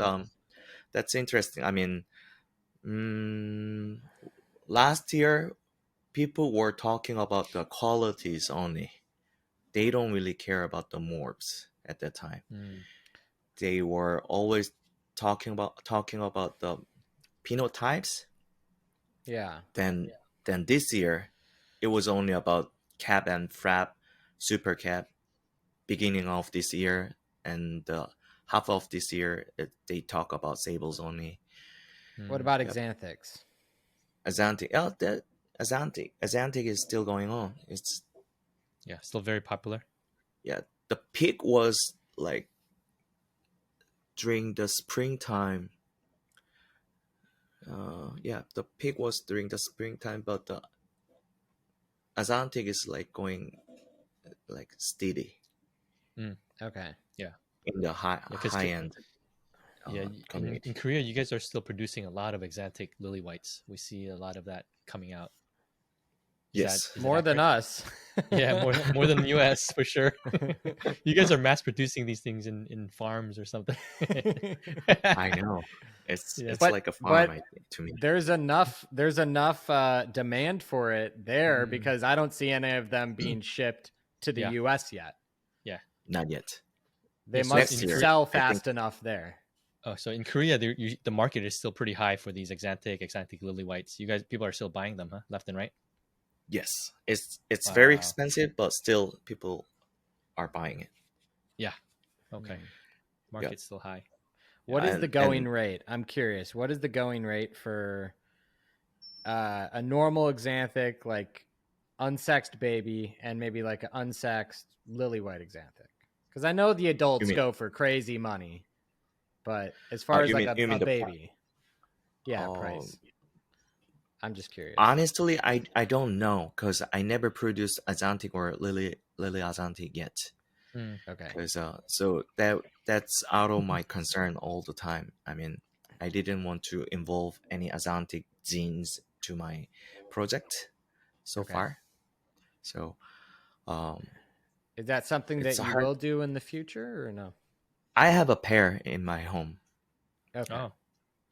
that's interesting. I mean, last year people were talking about the qualities only. They don't really care about the morphs at that time. They were always talking about the phenotypes. Yeah. Then this year, it was only about Capp and Frap, Super Capp. Beginning of this year and half of this year, they talk about Sables only. What about Xanthics? Azantic, Azantic is still going on. It's still very popular. The peak was like during the springtime. The peak was during the springtime, but the Azantic is like going like steady. Okay. Yeah. In the high end. In Korea, you guys are still producing a lot of Xanthic lily whites. We see a lot of that coming out Yes. Is it More than accurate? us. Yeah, more than the US for sure. You guys are mass producing these things in farms or something. I know. Yeah. It's but like a farm, but I think, to me. there's enough demand for it there, Mm. because I don't see any of them being shipped to the Yeah. US yet. Yeah. Not yet. They Yeah, so must Next year, sell I think. fast enough there. Oh, so in Korea, the market is still pretty high for these exantic lily whites. You guys, people are still buying them, huh? Left and right. Yes, it's very Wow. expensive, but still people are buying it. Yeah. Okay. Hmm. Market's still high. What is the And going rate? I'm curious. What is the going rate for a normal exanthic, like unsexed baby, and maybe like an unsexed lily white exanthic? Because I know the you adults mean go for crazy money, but as far as like you a mean the baby, yeah, um price. I'm just curious. honestly, I don't know because I never produced Azantic or Lily Azantic yet. Mm. Okay. Because so that's out of my concern all the time. I mean, I didn't want to involve any Azantic genes to my project so Okay. far. So Is that something it's that a you hard. will do in the future or no? I have a pair in my home. Okay. Oh,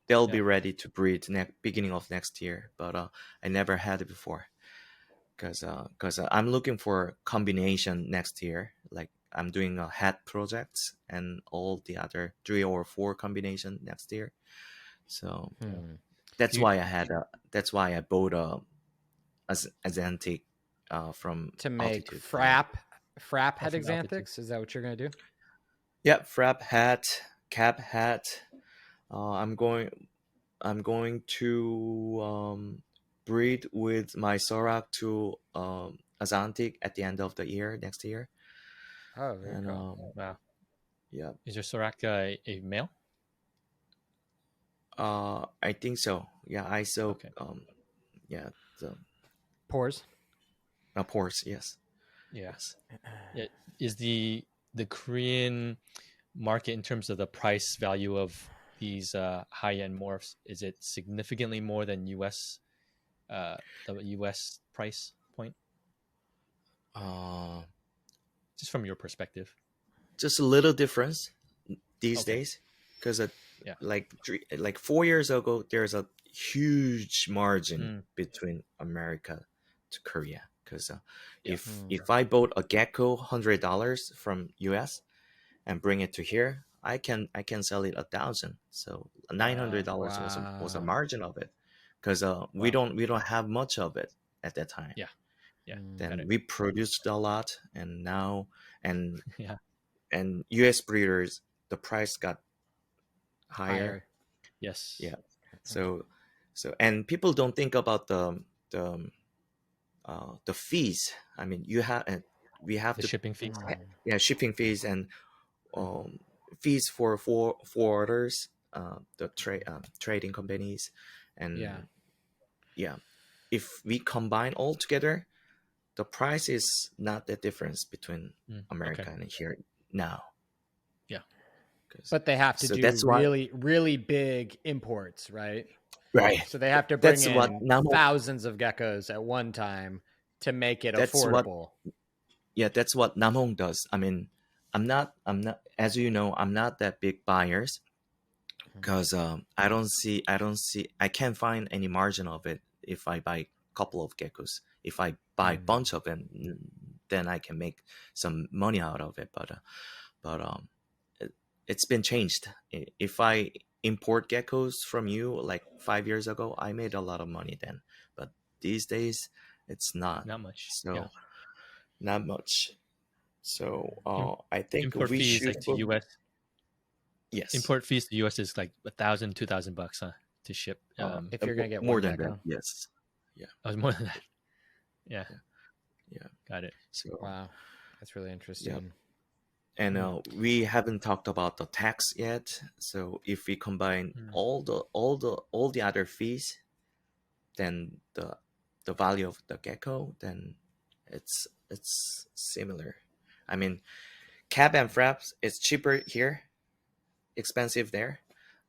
They'll yeah. be ready to breed beginning of next year, but I never had it before because I'm looking for combination next year. Like I'm doing a hat projects and all the other 3 or 4 combination next year. So Hmm. that's Do you, why that's why I bought as antique from To make altitude. frap oh, head from altitude. exanthics? Is that what you're gonna do? Yeah, frap hat, cap hat. I'm going to breed with my Sorak to Azantic at the end of the year next year, Oh, very and cool. Wow. yeah, Is your Sorak a male? I think so. Yeah, I so Okay. yeah, the Pores. pores. Yes, Yeah. yes. Yeah. Is the Korean market in terms of the price value of these high end morphs, is it significantly more than the US price point? Uh, Just from your perspective. just a little difference these Okay. days, because Yeah. like 4 years ago, there's a huge margin Mm. between America to Korea. Because Yeah. if I bought a Gecko $100 from US and bring it to here, I can sell it 1,000. So $900 was a Wow. margin of it, because we Wow. don't have much of it at that time. Yeah. Yeah. Got Then it. we produced a lot, and now and Yeah. and US breeders, the price got higher. Higher. Yes. Yeah. So and people don't think about the the fees. I mean, we have The to, shipping fees. yeah, shipping fees and um, fees for forwarders, the trading companies, Yeah. and yeah, if we combine all together, the price is not the difference between Mm. Okay. America and here now. Yeah. But they have to So do that's why, really, really big imports, right? right? So they have to bring That's what in Namo. thousands of geckos at one time to make it That's what affordable. Yeah, that's what Namong does. I mean, I'm not, as you know, I'm not that big buyers because I can't find any margin of it if I buy a couple of geckos. If I buy a bunch of them, then I can make some money out of it. But it's been changed. If I import geckos from you like 5 years ago, I made a lot of money then. But these days, it's not. Not much. Yeah. So not much. So Im- I think Import we fees should. like to US. Yes. Import fees to US is like 1,000, 2,000 bucks, huh, to ship. If you're gonna get More one than that. gecko. Yes. Yeah. Oh, more than that. Yeah. Yeah. Got it. So Wow, that's really interesting. and we haven't talked about the tax yet. So if we combine Mm. all the other fees, then the value of the gecko, then it's similar. I mean, Capp and fraps is cheaper here, expensive there.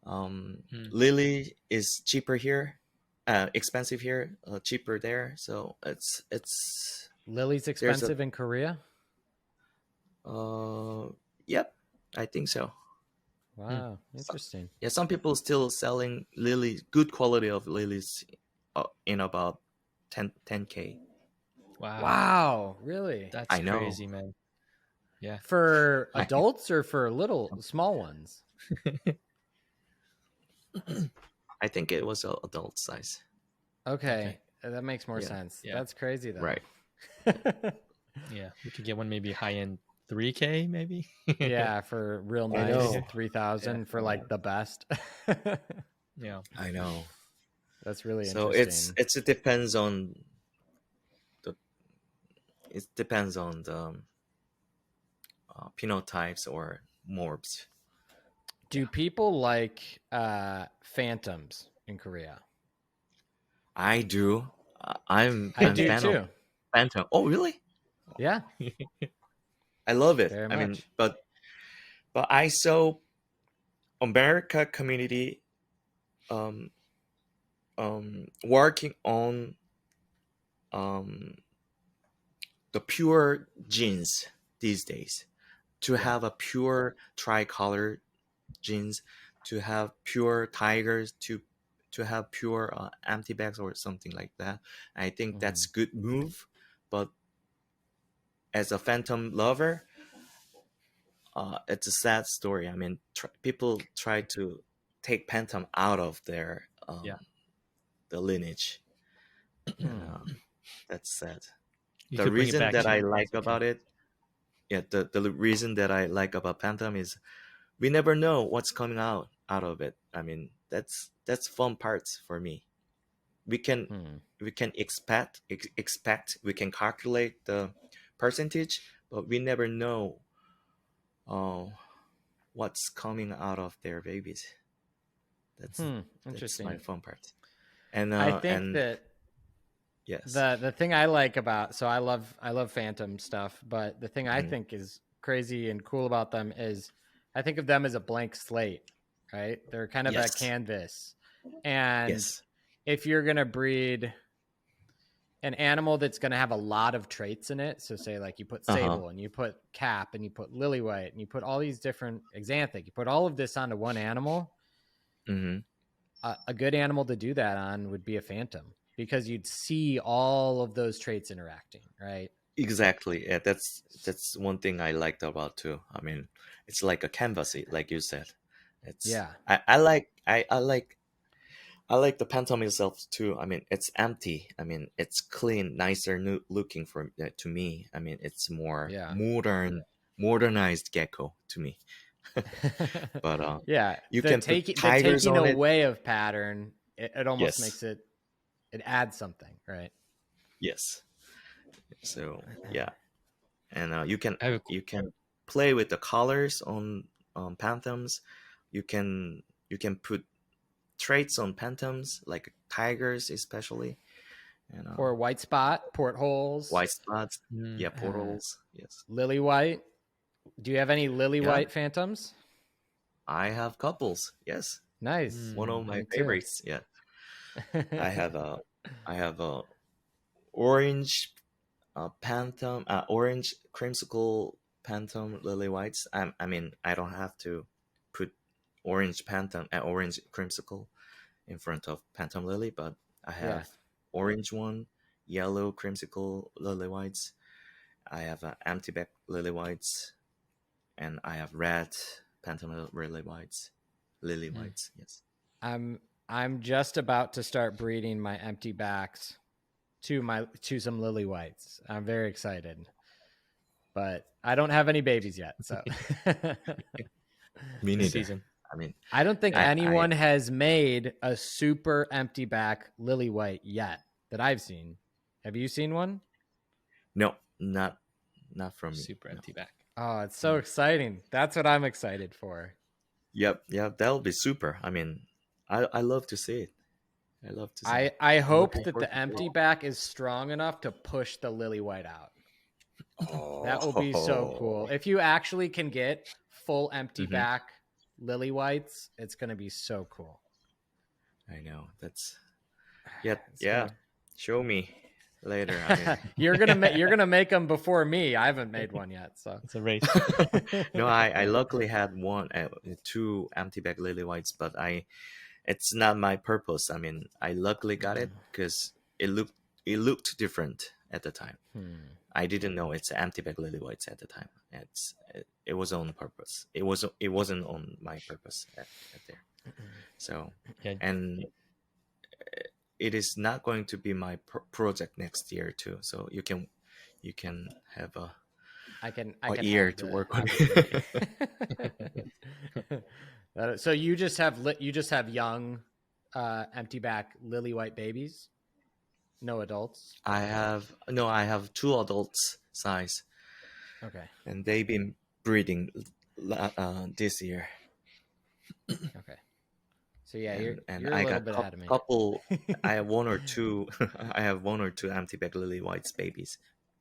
Mm. Lily is cheaper here, expensive here, cheaper there. So it's Lily's there's a expensive in Korea. yep, I think so. Wow, So, interesting. yeah, some people still selling lilies, good quality of lilies, in about 10K. Wow. Wow, really? That's I know. crazy, man. Yeah. For I, adults or for little small ones? I think it was a adult size. Okay, that makes more Yeah. sense. Yeah. That's crazy though. Right. Yeah. We could get one maybe high end 3K maybe. Yeah, for real I nice know. 3,000 for like the best. Yeah. I know. That's really So interesting. it depends on the phenotypes or morbs. Do people like phantoms in Korea? I do. I I'm do fan of too. Phantom. Oh, really? Yeah, I love it. very I mean, much. but I saw America community um working on um the pure genes these days to Yeah. have a pure tricolor genes, to have pure tigers, to have pure empty bags or something like that. I think that's Mhm. good move, but as a phantom lover, it's a sad story. I mean, people try to take phantom out of their Yeah. the lineage, and Hmm. You that's sad. could The bring it reason back that to I it. like It's okay. about it, yeah, the reason that I like about phantom is we never know what's coming out of it. I mean, that's fun parts for me. We can Hmm. we can expect, we can calculate the percentage, but we never know uh, what's coming out of their babies. That's Hmm. that's my Interesting. fun part. And I think and that yes. the thing I like about so I love phantom stuff, but the thing I Mhm. think is crazy and cool about them is I think of them as a blank slate, right? They're kind of a Yes. canvas. And Yes. if you're going to breed an animal that's going to have a lot of traits in it, so say like you put Uh-huh. sable and you put cap and you put lily white and you put all these different xanthic, you put all of this onto one animal, Mm-hmm. a good animal to do that on would be a phantom because you'd see all of those traits interacting, right? Exactly. Yeah, that's one thing I liked about too. I mean, it's like a canvas, like you said. It's Yeah. I like the Phantom itself too. I mean, it's empty. I mean, it's clean, nicer looking for to me. I mean, it's more Yeah. modernized gecko to me. But Yeah. you The can put taking the tigers taking on it. away of pattern, it almost Yes, makes it adds something, right? yes. So yeah, and I have a, you can play with the colors on Phantoms. You can put traits on Phantoms like tigers especially, and Or white spot, portholes, white spots. mm, Yeah, uh, portals. Yes. lily white. Do you have any lily Yeah, white phantoms? I have couples. Yes, Nice. one of mm, my Me too. favorites. Yeah, I have a I have a orange Phantom, orange creamsicle Phantom lily whites. I mean, I don't have to put orange Phantom and orange creamsicle in front of Phantom lily, but I Yeah. have orange one, yellow creamsicle lily whites. I have empty back lily whites, and I have red Phantom lily whites. Lily Hmm. whites, yes. I'm just about to start breeding my empty backs to some lily whites. I'm very excited, but I don't have any babies yet, so Me this neither. season. I mean, I don't think Yeah. I anyone has made a super empty back lily white yet that I've seen. Have you seen one? no, not from me. Super No. empty back. Oh, it's so Mm. exciting. That's what I'm excited for. Yep, that'll be super. I mean, I love to see it. I love to see it. I I'm hope looking that forward the to see empty it. back is strong enough to push the lily white out. That will be so cool. Oh, If you actually can get full empty hmm, back lily whites, it's going to be so cool. I know. Yeah, It's yeah. gonna- Show me later. I mean, you're gonna make them before me. I haven't made one yet, so It's a race. no, I luckily had two empty bag lily whites, but it's not my purpose. I mean, I luckily got it because it looked different at the time. I didn't know it's empty bag lily whites at the time. It was on purpose. It wasn't on my purpose at there. So Yeah. and it is not going to be my project next year too. So you can have I can a have year to the work on opportunity. it. So you just have young, empty back lily white babies, no adults. I have two adults size, Okay. and they've been breeding this year. Okay. So yeah, you're And a I little got bit ahead of me. couple. I have one or two. I have one or two empty bag lily whites babies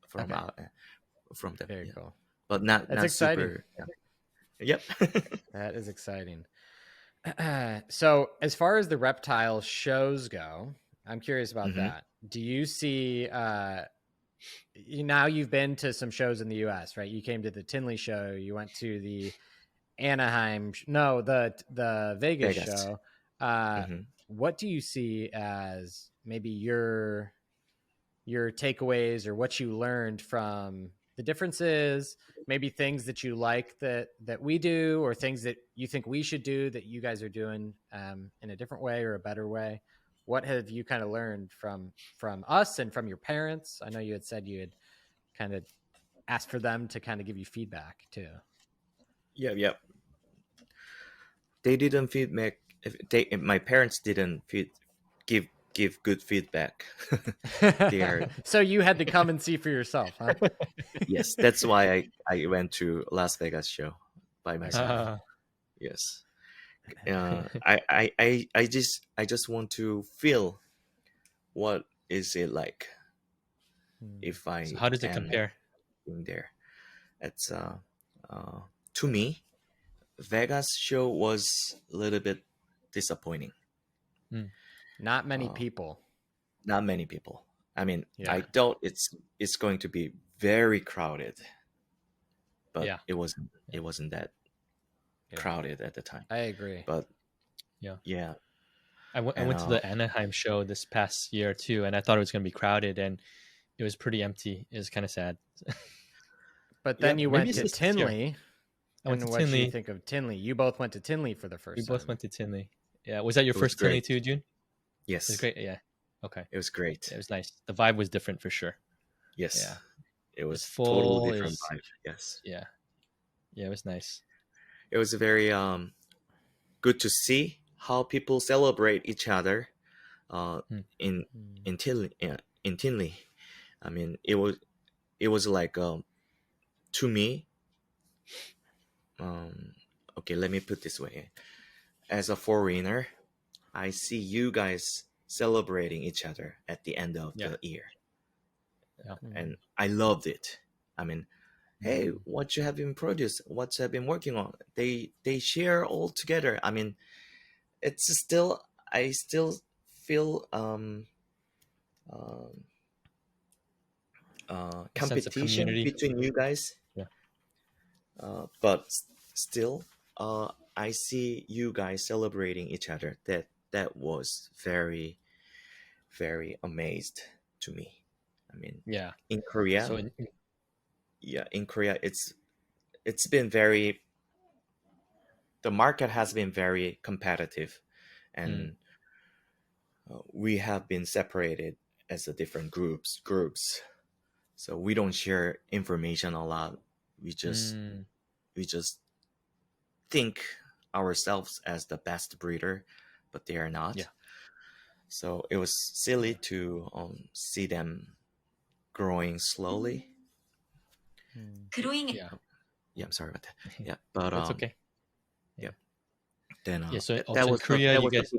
from Okay. from them. Very yeah. cool. But not That's not exciting. super. Yeah. Yep. That is exciting. So as far as the reptile shows go, I'm curious about that. Do you see now you've been to some shows in the US, right? You came to the Tinley show, you went to the Anaheim the Vegas show. What do you see as maybe your takeaways or what you learned from the differences, maybe things that you like that we do, or things that you think we should do that you guys are doing in a different way or a better way? What have you kind of learned from us and from your parents? I know you had said you had kind of asked for them to kind of give you feedback too. Yep. They didn't feedback. My parents didn't give good feedback. They are So you had to come and see for yourself, huh? yes. That's why I went to Las Vegas show by myself. Yes. I just want to feel what is it like if I So how does it am compare? in there. It's to me, Vegas show was a little bit disappointing. Not many people. Not many people. I mean, Yeah. I thought it's going to be very crowded, but Yeah. it wasn't that crowded at the time. I agree. But yeah. I went to the Anaheim show this past year too, and I thought it was going to be crowded, and it was pretty empty. It was kind of sad. But then you went maybe to it's this year. Tinley. I went And to what do Tinley. you think of Tinley? You both went to Tinley for the first We time. both went to Tinley. Yeah, was that your It was first Tinley great. too, June? Yes, It was great. Yeah. Okay. it was great. It was nice. The vibe was different for sure. Yes, Yeah. it was full, totally different it was- vibe. Yes, Yeah. Yeah, it was nice. it was very good to see how people celebrate each other in Tinley. I mean, it was like to me. Okay, let me put this way. As a foreigner, I see you guys celebrating each other at the end of the year, Yeah. and I loved it. I mean, hey, what you have been produced, what you have been working on, they share all together. I mean, it's still I still feel competition community. between you guys. Yeah. But still, I see you guys celebrating each other. That was very, very amazed to me. I mean, Yeah. in Korea, So in Korea, it's been very. The market has been very competitive, and we have been separated as a different groups. So we don't share information a lot. We just think ourselves as the best breeder, but they are not. Yeah. So it was silly to see them growing slowly. Growing. yeah, Yeah, I'm sorry about that. Yeah, but that's okay. Yeah. Then So that also in was Korea, you guys. a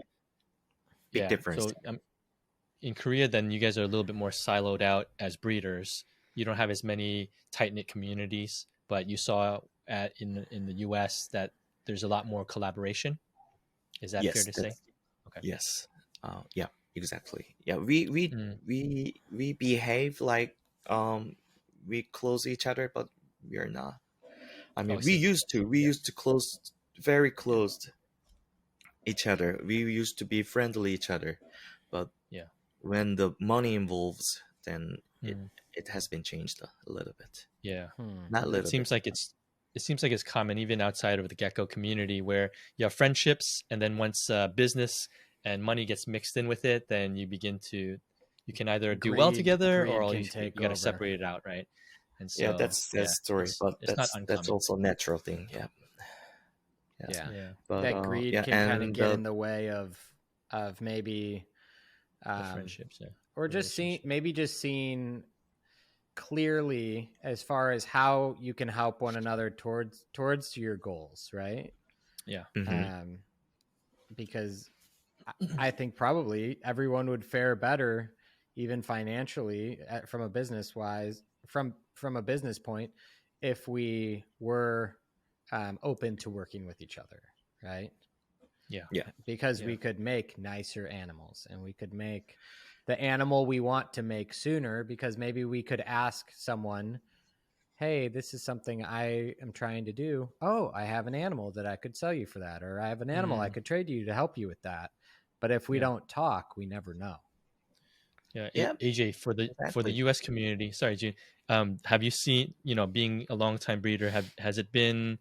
big difference. So in Korea, then you guys are a little bit more siloed out as breeders. You don't have as many tight knit communities, but you saw in the US that there's a lot more collaboration. Is that fair to say? Okay. Yes. Yeah. exactly. Yeah, we Mm. we behave like we close each other, but we are not. I Oh, I mean, see. we used to close very close each other. We used to be friendly each other, but Yeah. when the money involves, then Mm. it has been changed a little bit. Yeah. Hmm. Not a It little bit. seems like it's common even outside of the gecko community where you have friendships, and then once business and money gets mixed in with it, then you can either do well together, Greed or can take you got to over. separate it out, right? And Yeah, so that's yeah, story, but it's not that's uncommon. also a natural thing. Yeah, yeah. Yeah, Yeah. But that greed yeah, can kind of and get in the way of maybe The friendships, yeah. or just Relationship. just seeing clearly as far as how you can help one another towards your goals, right? Yeah. mhm. Because I think probably everyone would fare better, even financially, from a business wise, from a business point, if we were open to working with each other, right? Yeah. Yeah, Because Yeah. we could make nicer animals, and we could make the animal we want to make sooner, because maybe we could ask someone, hey, this is something I am trying to do. Oh, I have an animal that I could sell you for that, or I have an animal I Mm. could trade you to help you with that. But if we Yeah. don't talk, we never know. Yeah, yeah, AJ, for the exactly. U.S. community. Sorry, June. Have you seen, being a longtime breeder, has it been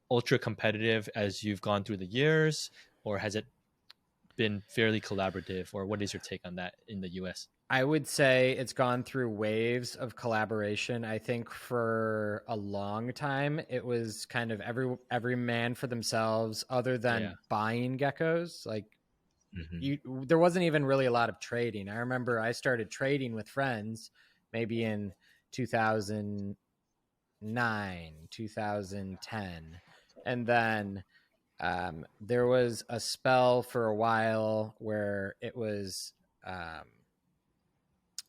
ultra competitive as you've gone through the years, or has it been fairly collaborative, or what is your take on that in the U.S.? I would say it's gone through waves of collaboration. I think for a long time it was kind of every man for themselves, other than Yeah. buying geckos. Like Hmm. there wasn't even really a lot of trading. I remember I started trading with friends maybe in 2009, 2010. And then there was a spell for a while where it was um,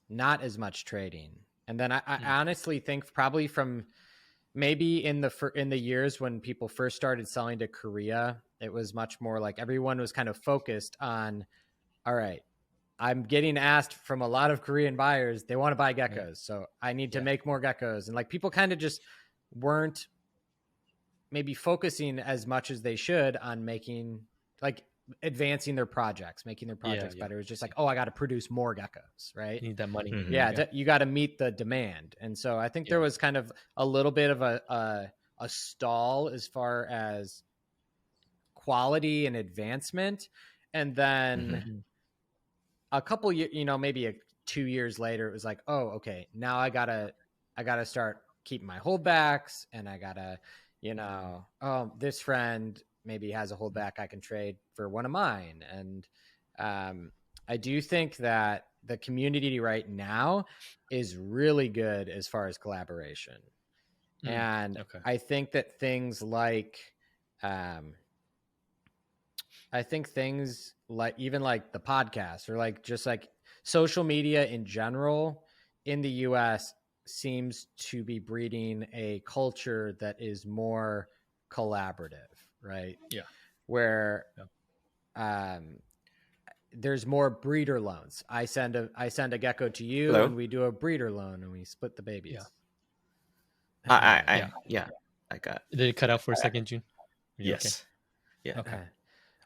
not as much trading. And then I Mm. honestly think probably from maybe in the years when people first started selling to Korea, it was much more like everyone was kind of focused on, all right, I'm getting asked from a lot of Korean buyers, they want to buy Right. geckos. So I need to Yeah. make more geckos. And like people kind of just weren't maybe focusing as much as they should on making like advancing their projects, making their Yeah. projects Yeah. better. It was just See. like, oh, I got to produce more geckos, right? You need that money. Hmm. Yeah, Yeah. you got to meet the demand. And so I think there Yeah. was kind of a little bit of a stall as far as quality and advancement. And then Hmm. Mm. a couple years, maybe 2 years later, it was like, oh, okay, now I gotta start keeping my holdbacks, and I gotta, oh, this friend maybe has a holdback I can trade for one of mine. And I do think that the community right now is really good as far as collaboration. Mm. And Okay. I think that things like um, I think things like even like the podcast, or like just like social media in general in the US seems to be breeding a culture that is more collaborative, right? Yeah. Where Yeah. um, there's more breeder loans. I send a gecko to you, Hello. and we do a breeder loan, and we split the Yeah. babies. Yeah. Yeah, I got Did it cut out for a second, June? Are you okay? yes. Yeah, Okay. Okay.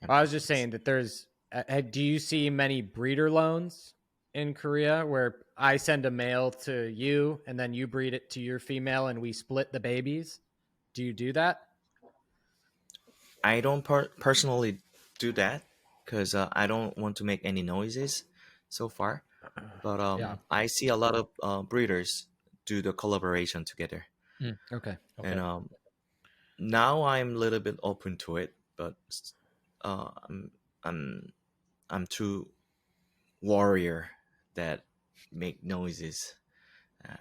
I Well, I was just apologize. saying that do you see many breeder loans in Korea where I send a male to you and then you breed it to your female and we split the babies? Do you do that? I don't personally do that because I don't want to make any noises so far. But Yeah. Mm. I see a lot of breeders do the collaboration together, Mm. Okay. and Okay. now I'm a little bit open to it. But uh, I'm I'm I'm too warrior that make noises.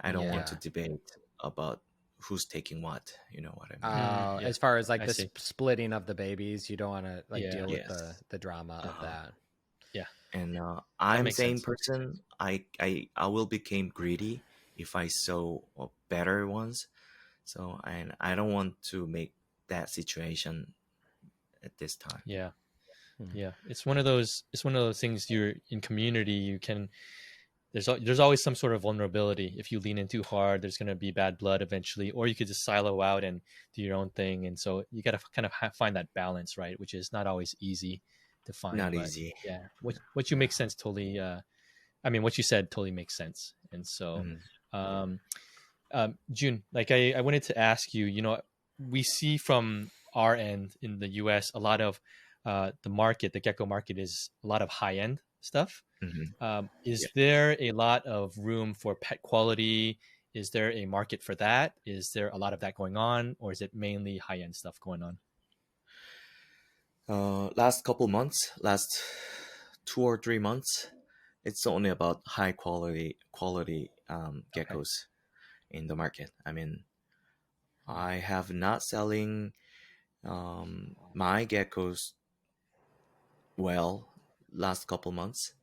I don't want to Yeah. debate about who's taking what. You know what I mean? Mm. Yeah. As far as like I the see. splitting of the babies, you don't want to like Yeah. deal with Yes. the drama of Uh-huh. that. Yeah. And That I'm makes same sense. person. I will become greedy if I saw better ones. So and I don't want to make that situation at this time. Yeah. Yeah, it's one of those things. You're in community, you can there's always some sort of vulnerability. If you lean in too hard, there's going to be bad blood eventually, or you could just silo out and do your own thing. And so you got to kind of find that balance, right? Which is not always easy to find. Not But easy. yeah, what you make sense totally. I mean, what you said totally makes sense. And so, um, June, like I wanted to ask you, we see from our end in the US, a lot of the gecko market is a lot of high end stuff. Is Yeah. there a lot of room for pet quality? Is there a market for that? Is there a lot of that going on, or is it mainly high end stuff going on? Last couple months, last 2 or 3 months, it's only about high quality geckos in the market. I mean, I have not selling my geckos well last couple months,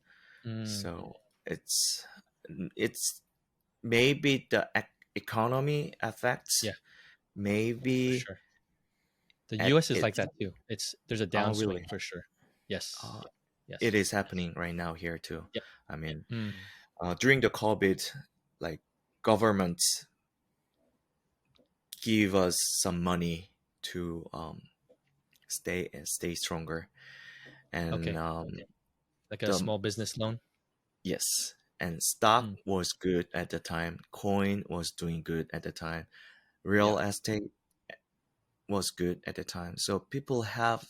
so it's maybe the economy affects. Yeah, for Maybe sure. The US is like it's that too. There's a oh downswing really for sure. Yes. Yes. it is happening right now here too. Yep. I mean, Mm. during the COVID, like governments give us some money to stay stronger, and Okay. Like a the small business loan. yes, and stock Mm. was good at the time. Coin was doing good at the time. Yeah. Real estate was good at the time. So people have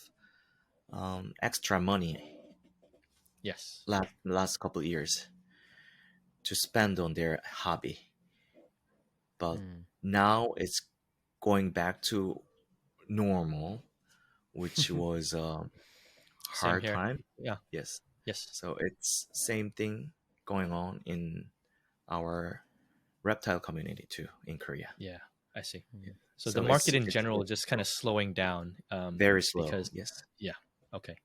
extra money Yes. last couple of years to spend on their hobby, but now it's going back to normal, which was Same hard here. time. Yeah. Yes. Yes. So it's same thing going on in our reptile community too in Korea. Yeah. I see. So the So market in it's general is just kind of slowing down. very slow. Because Yes. yeah. Okay.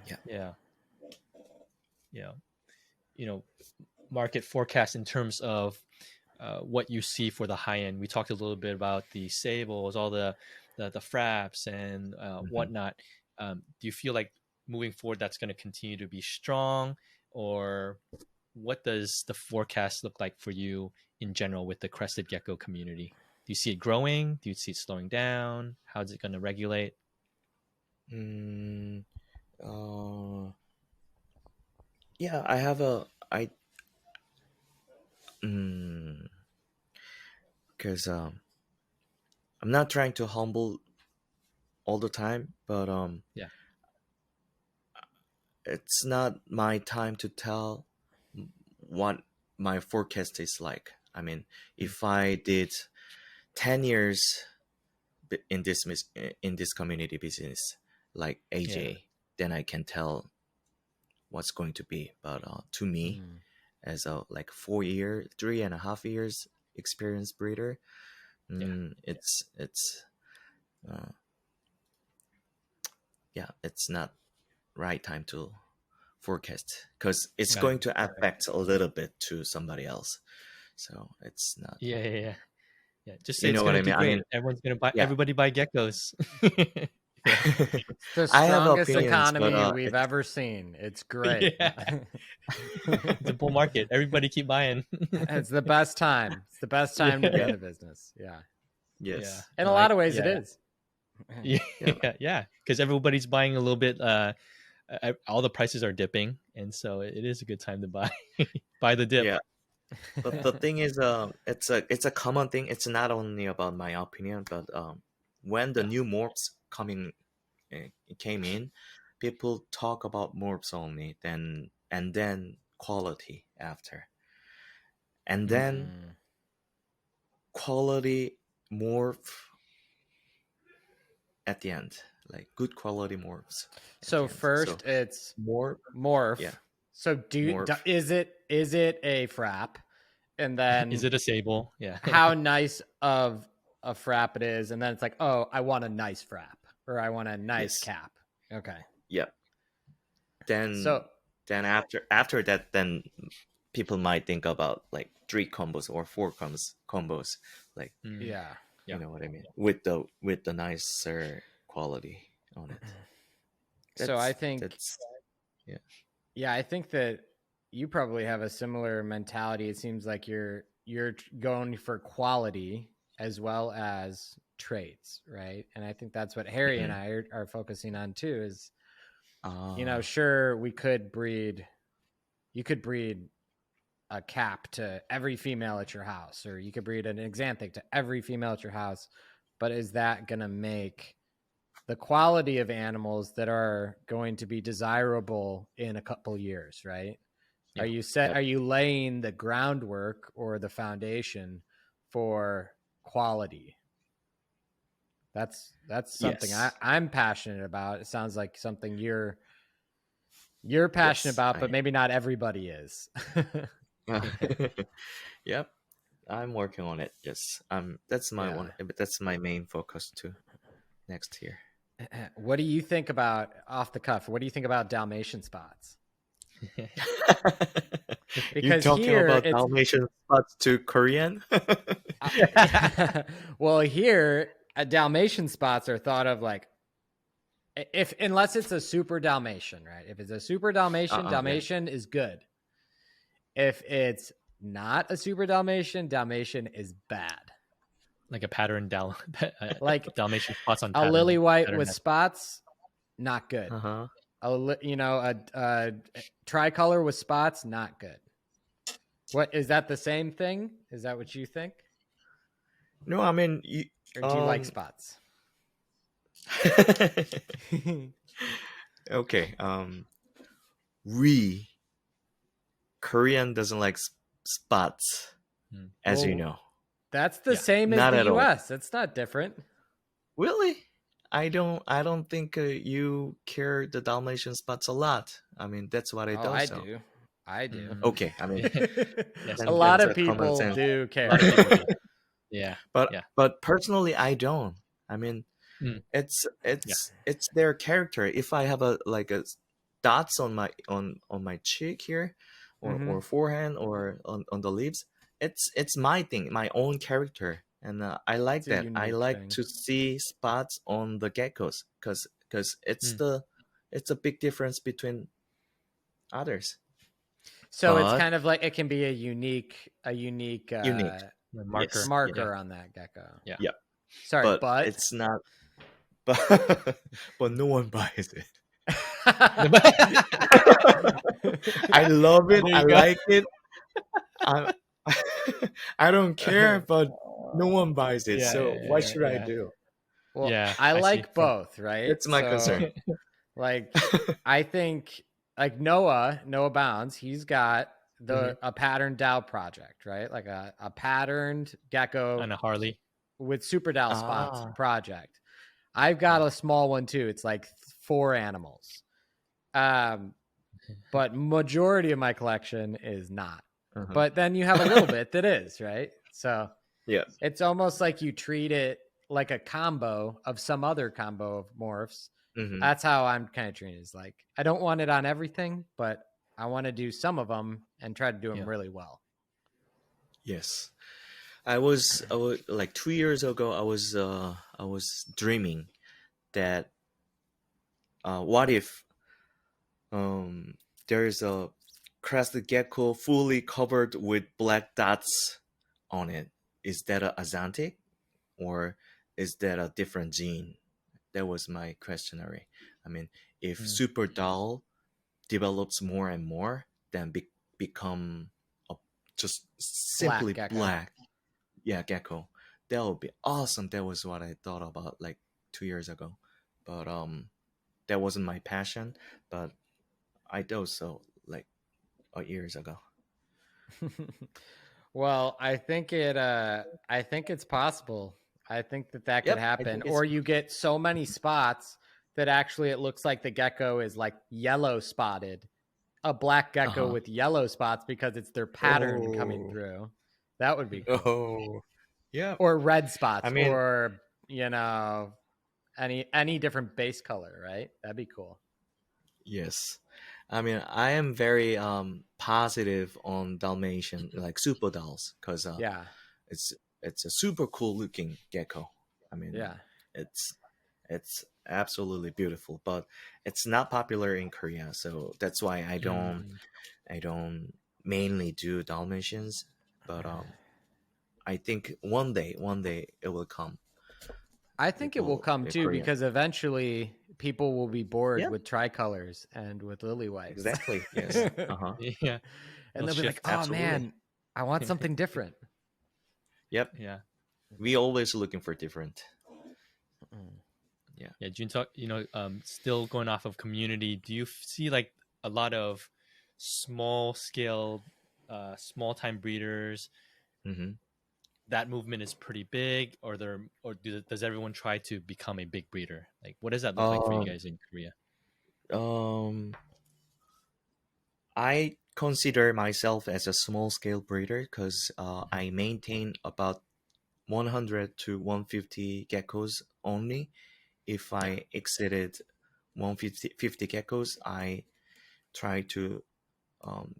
Yeah. Yeah. Yeah. Market forecast in terms of what you see for the high end. We talked a little bit about the Sables, all the fraps and whatnot. Do you feel like moving forward that's going to continue to be strong, or what does the forecast look like for you in general with the crested gecko community? Do you see it growing? Do you see it slowing down? How's it going to regulate? Mm, yeah, I have a I because I'm not trying to humble all the time, but Yeah. it's not my time to tell what my forecast is like. I mean, if I did 10 years in this community business like AJ, then I can tell what's going to be. But to me, as a like 4 year, 3.5 years experienced breeder, it's it's not right time to forecast because it's Got going it. to affect a little bit to somebody else. So it's not. Yeah. Just say You it's know what gonna I do mean? I great. mean, Everyone's gonna buy. yeah. Everybody buy geckos. Yeah. The I have strongest opinions, but economy we've ever seen. It's great. Yeah. It's a bull market. Everybody keep buying. It's the best time. It's the best time to be in the business. Yeah. yes, In a lot of ways, it is. Yeah. Because everybody's buying a little bit. All the prices are dipping, and so it is a good time to buy. Buy the dip. yeah. But the thing is, it's a common thing. It's not only about my opinion, but when the new morphs came in, people talk about morphs only, and then quality after, and then quality morph at the end, like good quality morphs. So first, it's morph. Yeah. So Morph. is it a frap? And then Is it a sable? Yeah. how nice of a frap it is, and then it's like, oh, I want a nice frap, or I want a nice cap. Okay. Yeah. Then after that, then people might think about like 3 combos or 4 combos, like yeah. you know what I mean, with the nicer quality on it. So I think, that's yeah, I think that you probably have a similar mentality. It seems like you're going for quality as well as traits, right? And I think that's what Harry and I are focusing on too. Is sure, you could breed a Capp to every female at your house, or you could breed an Xanthic to every female at your house, but is that going to make the quality of animals that are going to be desirable in a couple years, right? Yeah. Are you laying the groundwork or the foundation for quality? That's something yes. I'm passionate about. It sounds like something you're passionate Yes, about, but maybe not everybody is. Yep, I'm working on it. Yes, that's my Yeah. one. But that's my main focus too. Next year. What do you think about, off the cuff? What do you think about Dalmatian spots? You Because talking here about it's Dalmatian spots to Korean? well, here Dalmatian spots are thought of like, unless it's a super Dalmatian, right? If it's a super Dalmatian, Dalmatian is good. If it's not a super Dalmatian, Dalmatian is bad. Like a pattern like Dalmatian spots on a pattern, lily white pattern with spots, not good. Uh-huh. A tricolor with spots, not good. What is that? The same thing? Is that what you think? No, I mean, Or do you like spots? Okay. We Korean doesn't like spots, as you know. That's the same as Not the at all. US. It's not different. Really? I don't think you care the Dalmatian spots a lot. I mean, that's what I do. I so. do. I do. Okay, I mean, Yes, a lot that's of a common people sense. do care. Yeah, but personally, I don't. I mean, Mm. it's their character. If I have a dots on my cheek here, or forehead, or on the lips, it's my thing, my own character, and I like It's a that. I unique like thing. to see spots on the geckos because it's a big difference between others. So it's But- kind of like it can be a unique Unique. marker. Yes. marker on that gecko. Yeah. Yeah. Sorry, but it's not. But but no one buys it. I love it. I like it. I don't care, but no one buys it. Yeah, so yeah, what yeah, should I yeah. do? Well, Yeah, I I see. like both, right? That's my concern. Like, I think like Noah Bounds, he's got a patterned Dal project, right? Like a patterned gecko And a Harley. with super Dal spots project. I've got a small one too. It's like 4 animals. But majority of my collection is not. But then you have a little bit that is, right? So yeah, it's almost like you treat it like a combo of some other combo of morphs. That's how I'm kind of treating it. Is like, I don't want it on everything, but I want to do some of them and try to do them really well. Yes. I was like 2 years ago. I was dreaming that what if there's a crested gecko fully covered with black dots on it. Is that a Xanthic, or is that a different gene? That was my questionary. I mean, if Super Dal develops more and more, then become just simply black. Yeah, gecko. That would be awesome. That was what I thought about like 2 years ago, but that wasn't my passion. But I do so like years ago. Well, I think it's possible. I think that could happen. Or you get so many spots that actually it looks like the gecko is like yellow spotted, a black gecko with yellow spots because it's their pattern coming through. That would be cool. Oh, yeah. Or red spots, I mean, or any different base color, right? That'd be cool. Yes. I mean, I am very positive on Dalmatian, like super Dals, because it's a super cool looking gecko. I mean, it's absolutely beautiful, but it's not popular in Korea, so that's why I don't mainly do Dalmatians. But I think one day it will come. I think it will come In too, Korea. because eventually people will be bored Yeah, with tricolors and with lily whites. exactly. Yes. Uh-huh. Yeah. And They'll they'll be like, shift. oh Absolutely. man, I want something different. Yep. Yeah. We always looking for different. Yeah. Yeah. June talk, still going off of community, do you see like a lot of small scale, small time breeders? Mm-hmm. That movement is pretty big, or does everyone try to become a big breeder? Like, what does that look like for you Um, guys in Korea? um, I consider myself as a small scale breeder because I maintain about 100 to 150 geckos only. If I exceeded 150 geckos, I try to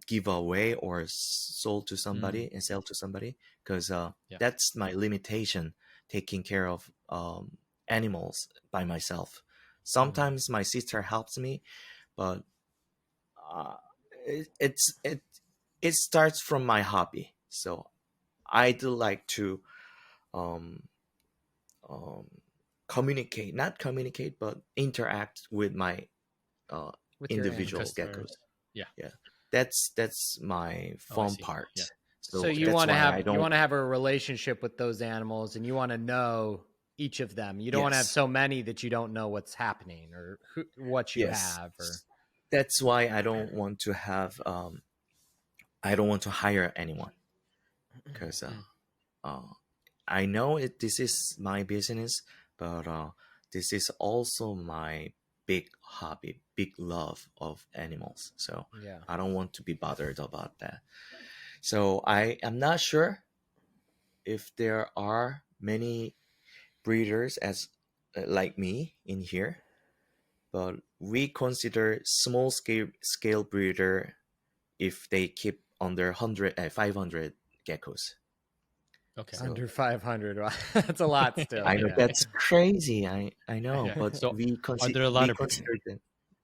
give away or sold to somebody and sell to somebody because Yeah. that's my limitation, taking care of animals by myself. Sometimes my sister helps me, but uh, it starts from my hobby. So I do like to um, um, communicate, not communicate, but interact with my uh, With your individual animals. geckos. Customers. Yeah. Yeah, that's my Oh, I fun see. part. Yeah. So So that's why I you don't. want to have a relationship with those animals, and you want to know each of them. You don't want to have Yes, so many that you don't know what's happening or what you yes. have. Or That's why I don't want to have. I don't want to hire anyone because Mm. uh, I know it. This is my business, but this is also my big hobby, big love of animals. So yeah, I don't want to be bothered about that. So I am not sure if there are many breeders as like me in here, but we consider small scale breeder if they keep under 500 geckos. Okay. So under 500. Wow, that's a lot still. I know Yeah. that's crazy. I know, Yeah. but So, are there a we lot of consider them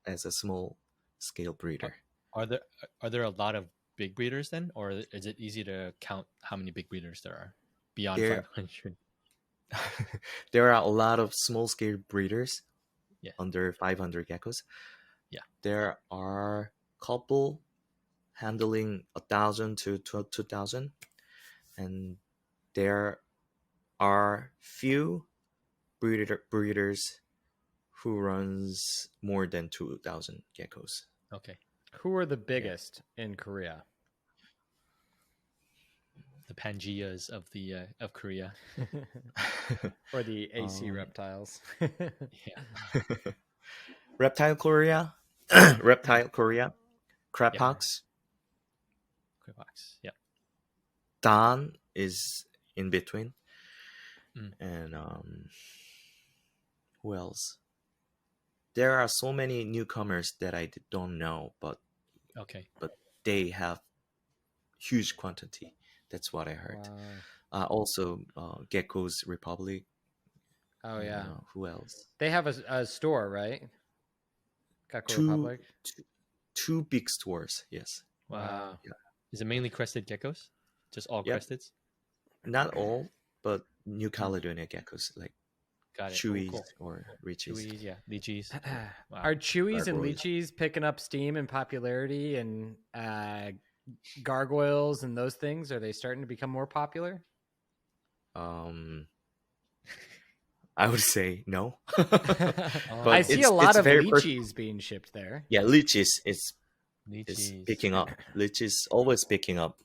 as a small scale are, breeder. are there are there a lot of big breeders then, or is it easy to count how many big breeders there are beyond There 500? there are a lot of small scale breeders Yeah. under 500 geckos. Yeah. There are couple handling 1,000 to 2,000, and there are few breeders who runs more than 2,000 geckos. Okay. Who are the biggest in Korea? The Pangeas of Korea. Or the AC Um, reptiles? Yeah. Reptile Korea, Reptile Korea, Yeah. Crabpox, Quick box. Yeah. Dan is in between, Mm. and who else? There are so many newcomers that I don't know, but Okay. they have huge quantity. That's what I heard. Wow. Also, Gecko's Republic. Oh And, yeah, who else? they have a store, right? Gecko Two, Republic. two, two big stores. Yes. Wow. Yeah. Is it mainly crested geckos? Just all Yep. cresteds? Not all, but New Mm. Caledonia geckos like Got it. Chewies Cool. or Leaches. Chewies, yeah. Leaches. Wow. Are Chewies and Gargoyles. Leaches picking up steam and popularity, and gargoyles and those things? Are they starting to become more popular? I would say no, Oh, I but see a lot it's of very Leaches being shipped there. yeah, Leaches is Leaches. picking up. Leaches always picking up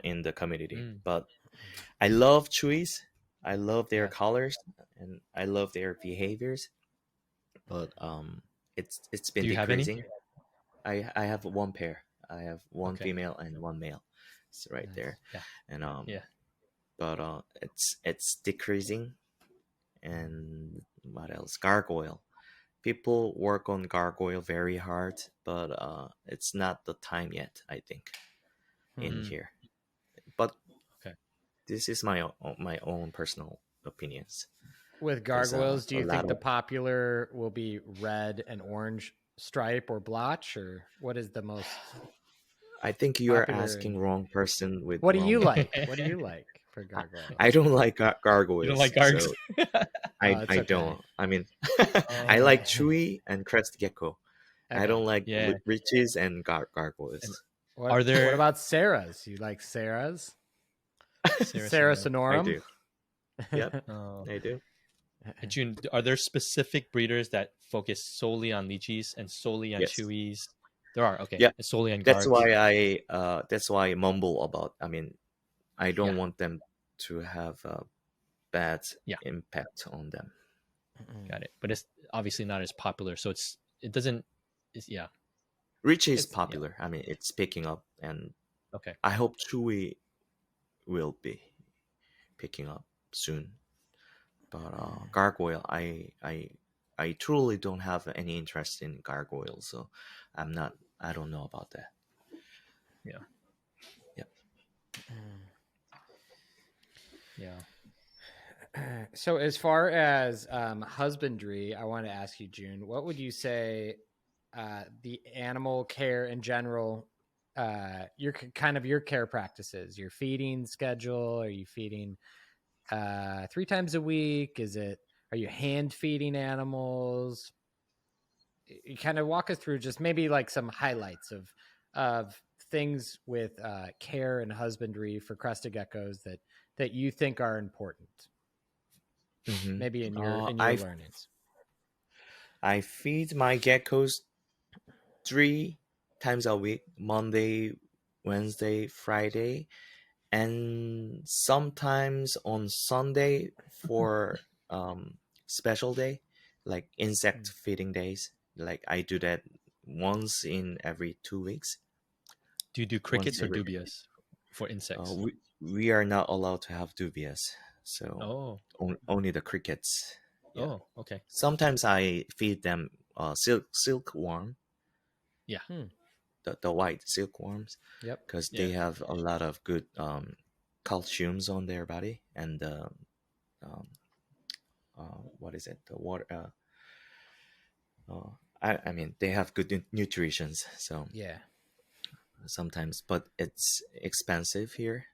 in the community. Mm. But I love Chewies. I love their Yeah. colors and I love their behaviors. But it's been Do you have any? decreasing. I have one pair. I have one Okay. female and one male. It's right Nice. there. Yeah. And Yeah. but it's decreasing. And what else? Gargoyle. People work on gargoyle very hard, but it's not the time yet, I think, in Mm. here. But Okay. this is my own personal opinions. With There's gargoyles, do a you lot think the of. popular will be red and orange stripe or blotch, or what is the most I think you are popular? asking And wrong person with what do you wrong. like? What do you like for I, gargoyles? I don't like You don't gargoyles, like Gargs? so It's I okay. don't. I mean, I Oh, like Chewy and Crest Gecko. I Okay. don't like yeah. Leaches and And gargoyles. are What there about Sarah's? You like Sarah's? Sarah Sarah Sonora? I Sonorum? do. Yep, Oh. I do. June, are there specific breeders that focus solely on Leaches and solely on Yes. Chewies? There are. Okay. Yeah, And solely on that's Gargs. why I mumble about. I mean, I don't Yeah. want them to have a bad Yeah. impact on them. Got it. But it's obviously not as popular. So it doesn't, yeah. Rich is It's- yeah. popular. I mean, it's picking up, and Okay. I hope Chewy will be picking up soon. But gargoyle, I truly don't have any interest in gargoyles, so I don't know about that. Yeah. Yep. Yeah. So as far as husbandry, I want to ask you, June, what would you say the animal care in general, your kind of your care practices, your feeding schedule? Are you feeding 3 times a week? Are you hand feeding animals? You kind of walk us through just maybe like some highlights of things with care and husbandry for crested geckos that you think are important. Mhm. Maybe in your I learnings. I feed my geckos 3 times a week: Monday, Wednesday, Friday, and sometimes on Sunday for special day, like insect feeding days. Like I do that once in every 2 weeks. Do you do Once crickets or every. dubious for insects? We are not allowed to have dubious, so Oh. only the crickets. Yeah. Oh, okay. Sometimes I feed them silkworm, Yeah. the white silkworms, Yep. because Yeah. they have a lot of good calciums on their body, and what is it? The water. I mean, they have good nutritions, so Yeah. sometimes, but it's expensive here,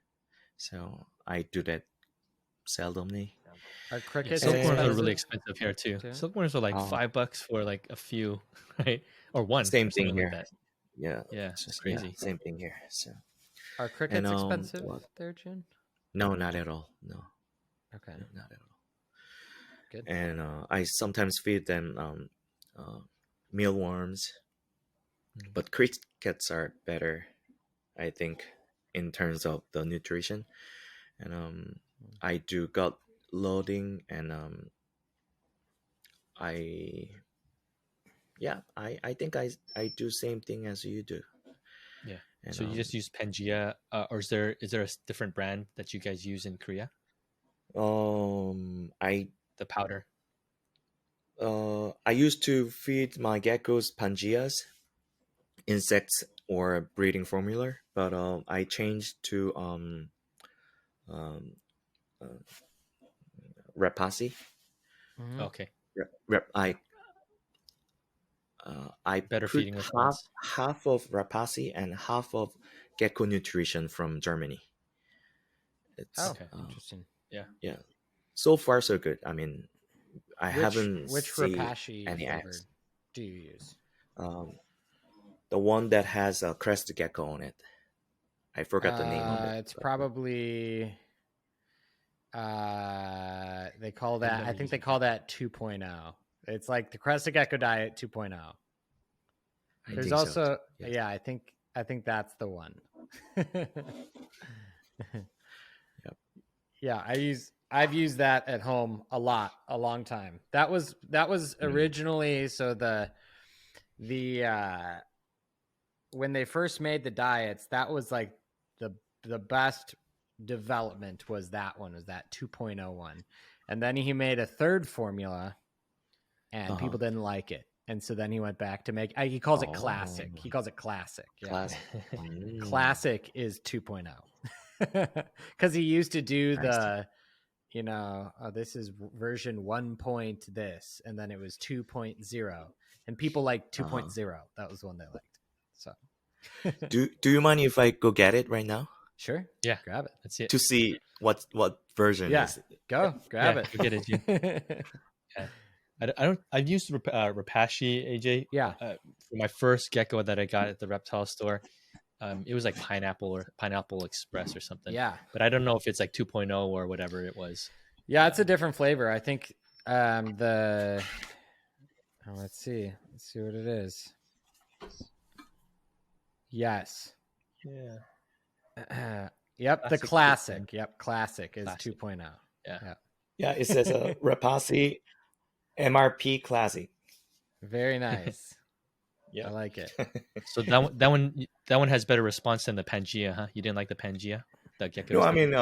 so I do that seldomly. Are Yeah, crickets silkworms are expensive? really expensive here too. too? Silkworms are like Uh, $5 for like a few, right? Or one, Same or thing something like here. that. Yeah, Yeah, it's it's just, yeah, crazy. same thing here. So Are and crickets expensive what? there, June? No, not at all. No, Okay. not at all. Good. And I sometimes feed them mealworms, but crickets are better, I think, in terms of the nutrition. And I do gut loading, and I I think I do same thing as you do. Yeah. And So you just use Pangea, or is there a different brand that you guys use in Korea? I The powder. I used to feed my geckos Pangeas, insects or breeding formula, but I changed to um, uh, Rapasi. Mhm. Okay. I Better put feeding response. half of Rapasi and half of Gecko Nutrition from Germany. It's Oh, Okay. interesting. yeah. So far so good. I mean, I Which haven't seen Rapashi any flavor ads. do you use? The one that has a crest gecko on it. I forgot the name of it. It's probably they call that. I think they call that 2.0. It's like the Crested Gecko diet 2.0. I There's think so. also Yes. yeah, I think that's the one. Yep. Yeah, I've used that at home a long time. That was originally so the when they first made the diets, that was like the best development was that 2.0 one. And then he made a third formula and people didn't like it. And so then he went back to make he calls it classic. He calls it classic. Yeah. Classic. Classic is 2.0. Cuz he used to do this is version 1 point this, and then it was 2.0, and people like 2.0. That was the one they liked. So, Do you mind if I go get it right now sure, Yeah. grab it. That's it. to see what version Yeah, is it? go grab Yeah, it. go get it, June. Yeah. I don't. I've used Rapashi, AJ. Yeah. For my first gecko that I got at the reptile store. It was like Pineapple Express or something. Yeah. But I don't know if it's like 2.0 or whatever it was. Yeah, it's a different flavor. I think let's see what it is. Yes. Yeah. Yep, the Classic. classic. Yep, classic is Classic. 2.0. Yeah. Yeah, it says a Rapasi MRP Classic. Very nice. Yeah, I like it. So that one has better response than the Pangea, huh? You didn't like the Pangea? The Geckos? No, I mean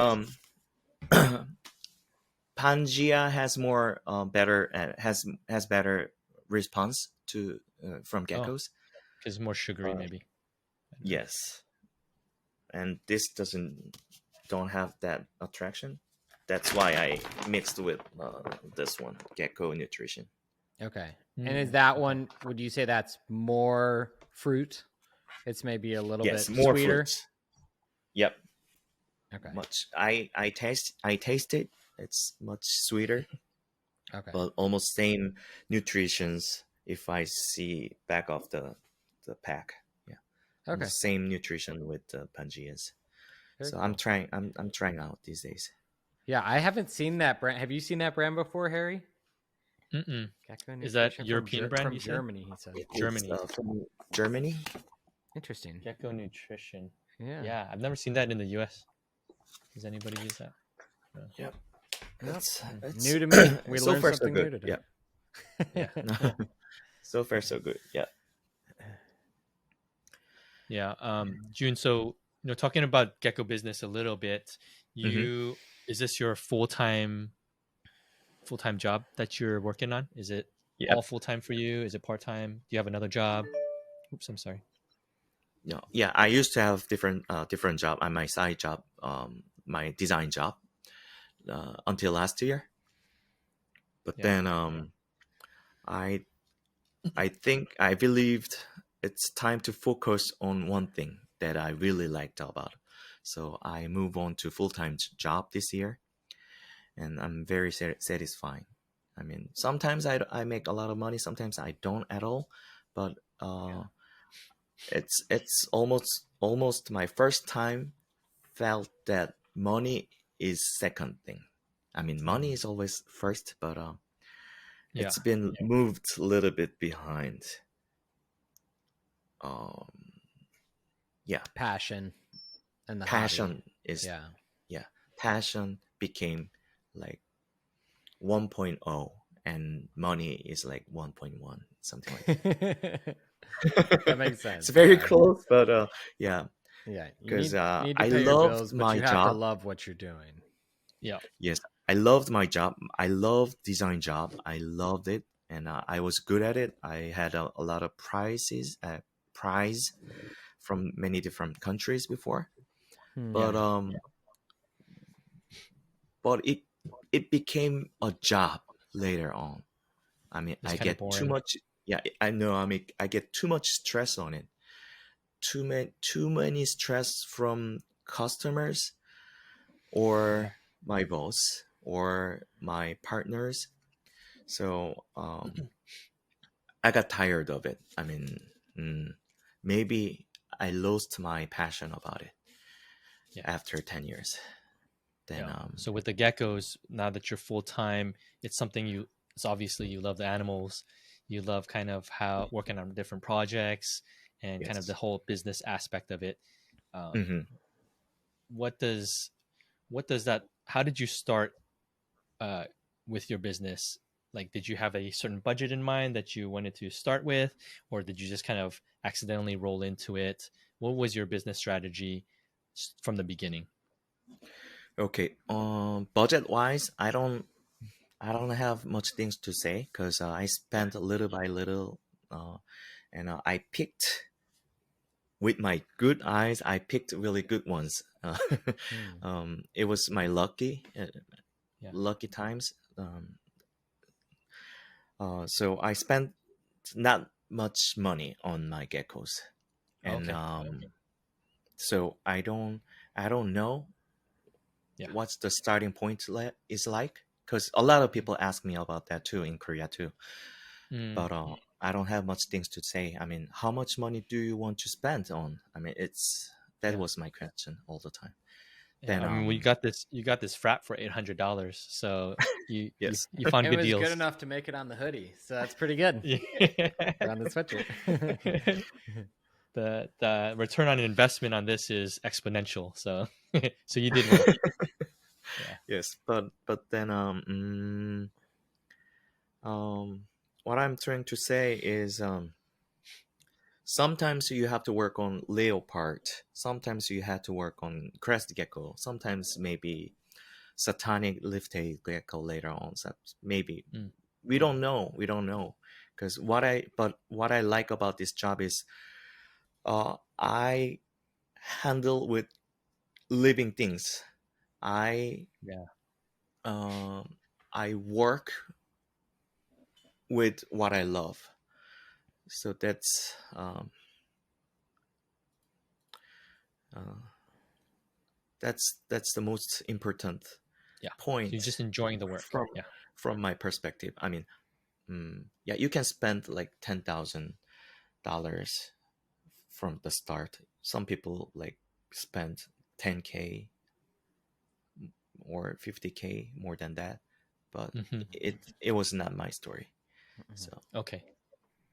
Pangea has more better has better response to from geckos. Because it's more sugary, maybe. Yes, and this don't have that attraction. That's why I mixed with this one, Gecko Nutrition. Okay. And is that one, would you say that's more fruit? It's maybe a little bit more sweeter. fruits. Yep. Okay. Much. I taste it. It's much sweeter. Okay. But almost same nutritions if I see back of the pack. Yeah. Okay. Almost same nutrition with the Pangeas. Very so cool. I'm trying out these days. Yeah, I haven't seen that brand. Have you seen that brand before, Harry? Mm-mm. Gecko Is that Nutrition European brand? From You said? Germany, he said. Germany. It's, from Germany. Interesting. Gecko Nutrition. Yeah. Yeah, I've never seen that in the U.S. Does anybody use that? No. Yep. Nope. It's New to me. We so learned far, so something new good. today. Yeah. So far, so good. Yeah. Yeah. June, so talking about gecko business a little bit, is this your full-time job that you're working on? Is it all full-time for you? Is it part-time? Do you have another job? Oops, I'm sorry. No, yeah, I used to have different job and my side job, my design job, until last year. But then I believed it's time to focus on one thing that I really liked about. So I move on to full-time job this year, and I'm very satisfied. I mean, sometimes I make a lot of money, sometimes I don't at all, but it's almost my first time felt that money is second thing. I mean, money is always first, but it's been moved a little bit behind. Passion and the passion hobby. is passion became like 1.0 and money is like 1.1, something like that. That makes sense. It's very close, but yeah, because need to I pay your loved bills, my but you have job. to love what you're doing. Yeah. Yes, I loved my job. I loved design job. I loved it, and I was good at it. I had a lot of prize from many different countries before, but it became a job later on. I mean, It's I kinda get too boring. much. Yeah, I know. I mean, I get too much stress on it. Too many stress from customers or my boss or my partners. So I got tired of it. I mean, maybe I lost my passion about it after 10 years. Then so with the geckos, now that you're full-time, it's obviously you love the animals, you love kind of how working on different projects and kind of the whole business aspect of it. What does that, how did you start with your business? Like, did you have a certain budget in mind that you wanted to start with, or did you just kind of accidentally roll into it? What was your business strategy from the beginning? Okay. Budget wise, I don't have much things to say because I spent little by little, and I picked with my good eyes. I picked really good ones. It was my lucky. Yeah. lucky times. So I spent not much money on my geckos, and Okay. so I don't know Yeah. what's the starting point is like, because a lot of people ask me about that too in Korea too. Mm. But I don't have much things to say. I mean, how much money do you want to spend on? I mean, that Yeah. was my question all the time. Yeah. Then I mean, you got this frap for $800, so you you yes, you found It good was deals. good enough to make it on the hoodie, so that's pretty good. Or on the sweatshirt. The return on investment on this is exponential. So so you did well. Yeah. yes, but then what I'm trying to say is sometimes you have to work on leopard, sometimes you have to work on crest gecko, sometimes maybe satanic lift-tailed gecko later on. So maybe Mm. we don't know because what I like about this job is I handle with living things. I Yeah. I work with what I love. So uh, that's the most important Yeah. So point you're just enjoying the work. from Yeah. from my perspective. I mean, yeah, you can spend like $10,000 from the start. Some people like spend 10K or 50K more than that, but Hmm. it was not my story. So Okay.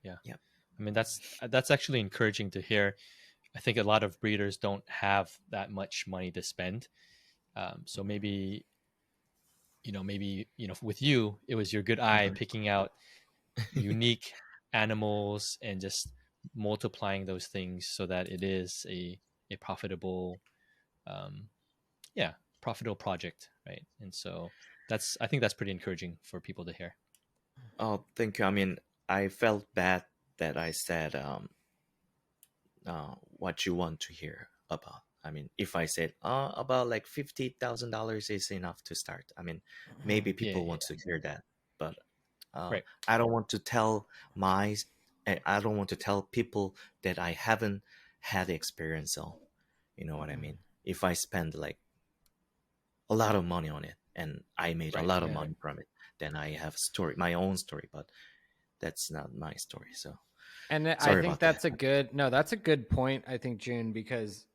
Yeah. yeah. I mean, that's actually encouraging to hear. I think a lot of breeders don't have that much money to spend. So maybe with you, it was your good eye Mhm. picking out unique animals and just multiplying those things so that it is a profitable, um, yeah, profitable project, right? And so I think that's pretty encouraging for people to hear. Oh, thank you. I mean, I felt bad that I said what you want to hear about. I mean, if I said about like $50,000 is enough to start. I mean, maybe Yeah, people yeah, want to hear that, but right. I don't want to tell I don't want to tell people that I haven't had the experience on. You know what I mean? If I spend like a lot of money on it and I made a Right. lot of Yeah. money from it, then I have my own story. But that's not my story. So And I sorry think about that. that's a good point, I think, June, because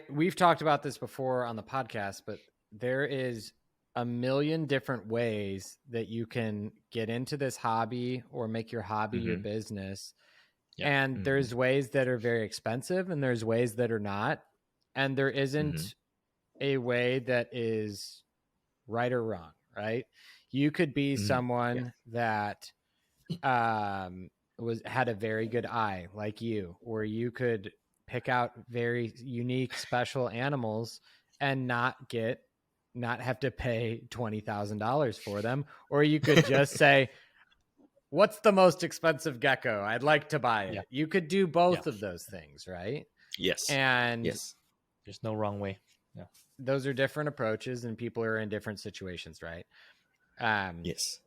we've talked about this before on the podcast, but there is a million different ways that you can get into this hobby or make your hobby your Mm-hmm. business. Yeah. And Mm-hmm. there's ways that are very expensive and there's ways that are not. And there Mm-hmm. isn't a way that is right or wrong, right? You could be Mm-hmm. someone that had a very good eye like you, or you could pick out very unique special animals and not have to pay $20,000 for them, or you could just say, what's the most expensive gecko? I'd like to buy Yeah. it. You could do Yeah. both of those things, right? Yes. And Yes. There's no wrong way. Yeah. those are different approaches and people are in different situations, right? Yes.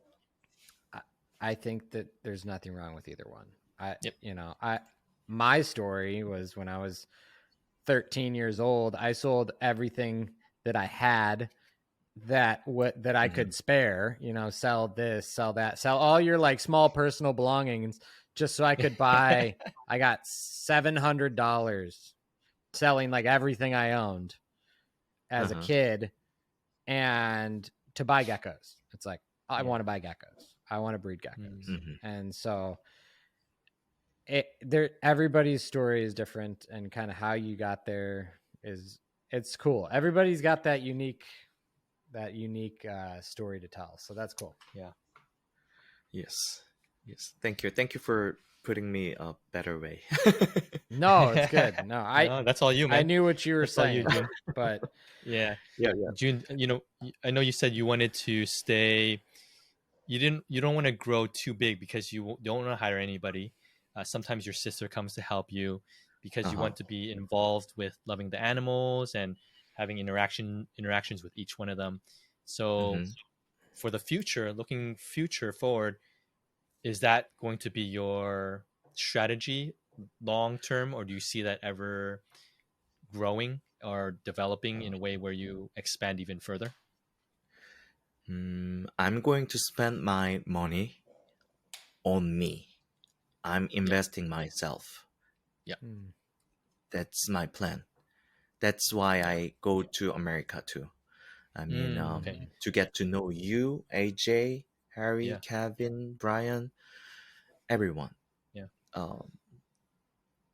I think that there's nothing wrong with either one. Yep. My story was when I was 13 years old, I sold everything that I had that I Mm-hmm. could spare, sell this, sell that, sell all your like small personal belongings just so I could buy. I got $700 selling like everything I owned as a Uh-huh. kid and to buy geckos. It's like, I Yeah. want to buy geckos. I want to breed geckos. Mm. Mm-hmm. And so everybody's story is different and kind of how you got there it's cool. Everybody's got that unique story to tell. So that's cool. Yeah. Yes. Yes. Thank you. Thank you for putting me a better way. No, it's good. No, No, that's all you, I man. knew what you were That's all you, saying, June. but Yeah. Yeah. Yeah. June, I know you said you wanted to stay. You don't want to grow too big because you don't want to hire anybody. Sometimes your sister comes to help you because you Uh-huh. want to be involved with loving the animals and having interactions with each one of them. So Mhm. for the future, looking future forward, is that going to be your strategy long term, or do you see that ever growing or developing in a way where you expand even further? I'm going to spend my money on me. I'm Yeah. investing myself. Yeah. Mm. That's my plan. That's why I go to America too. I mean, Okay. to get to know you, AJ, Harry, Yeah. Kevin, Brian, everyone. Yeah. Um,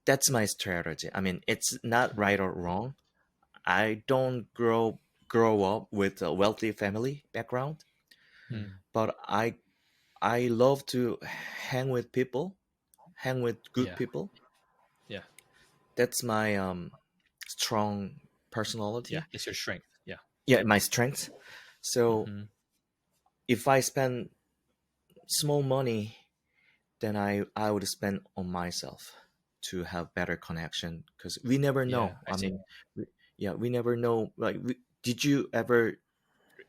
that's my strategy. I mean, it's not right or wrong. I don't grow up with a wealthy family background, Mm. but I love to hang with people, hang with good Yeah. people. Yeah. That's my strong Yeah. personality. It's your strength. Yeah. Yeah, my strength. So Hmm. if I spend small money, then I would spend on myself to have better connection because we never Yeah. know. I I see. mean, yeah, we never know. Like, did you ever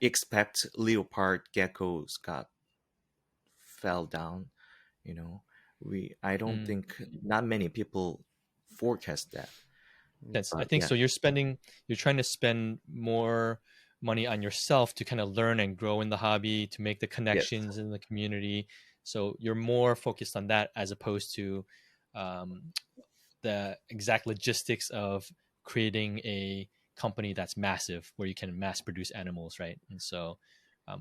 expect leopard geckos got fell down? You know, I don't Mm. think not many people forecast that. Sense. I But think yeah, so. You're trying to spend more money on yourself to kind of learn and grow in the hobby, to make the yes, connections in the community. So you're more focused on that as opposed to um, the exact logistics of creating a company that's massive where you can mass produce animals, right? And so,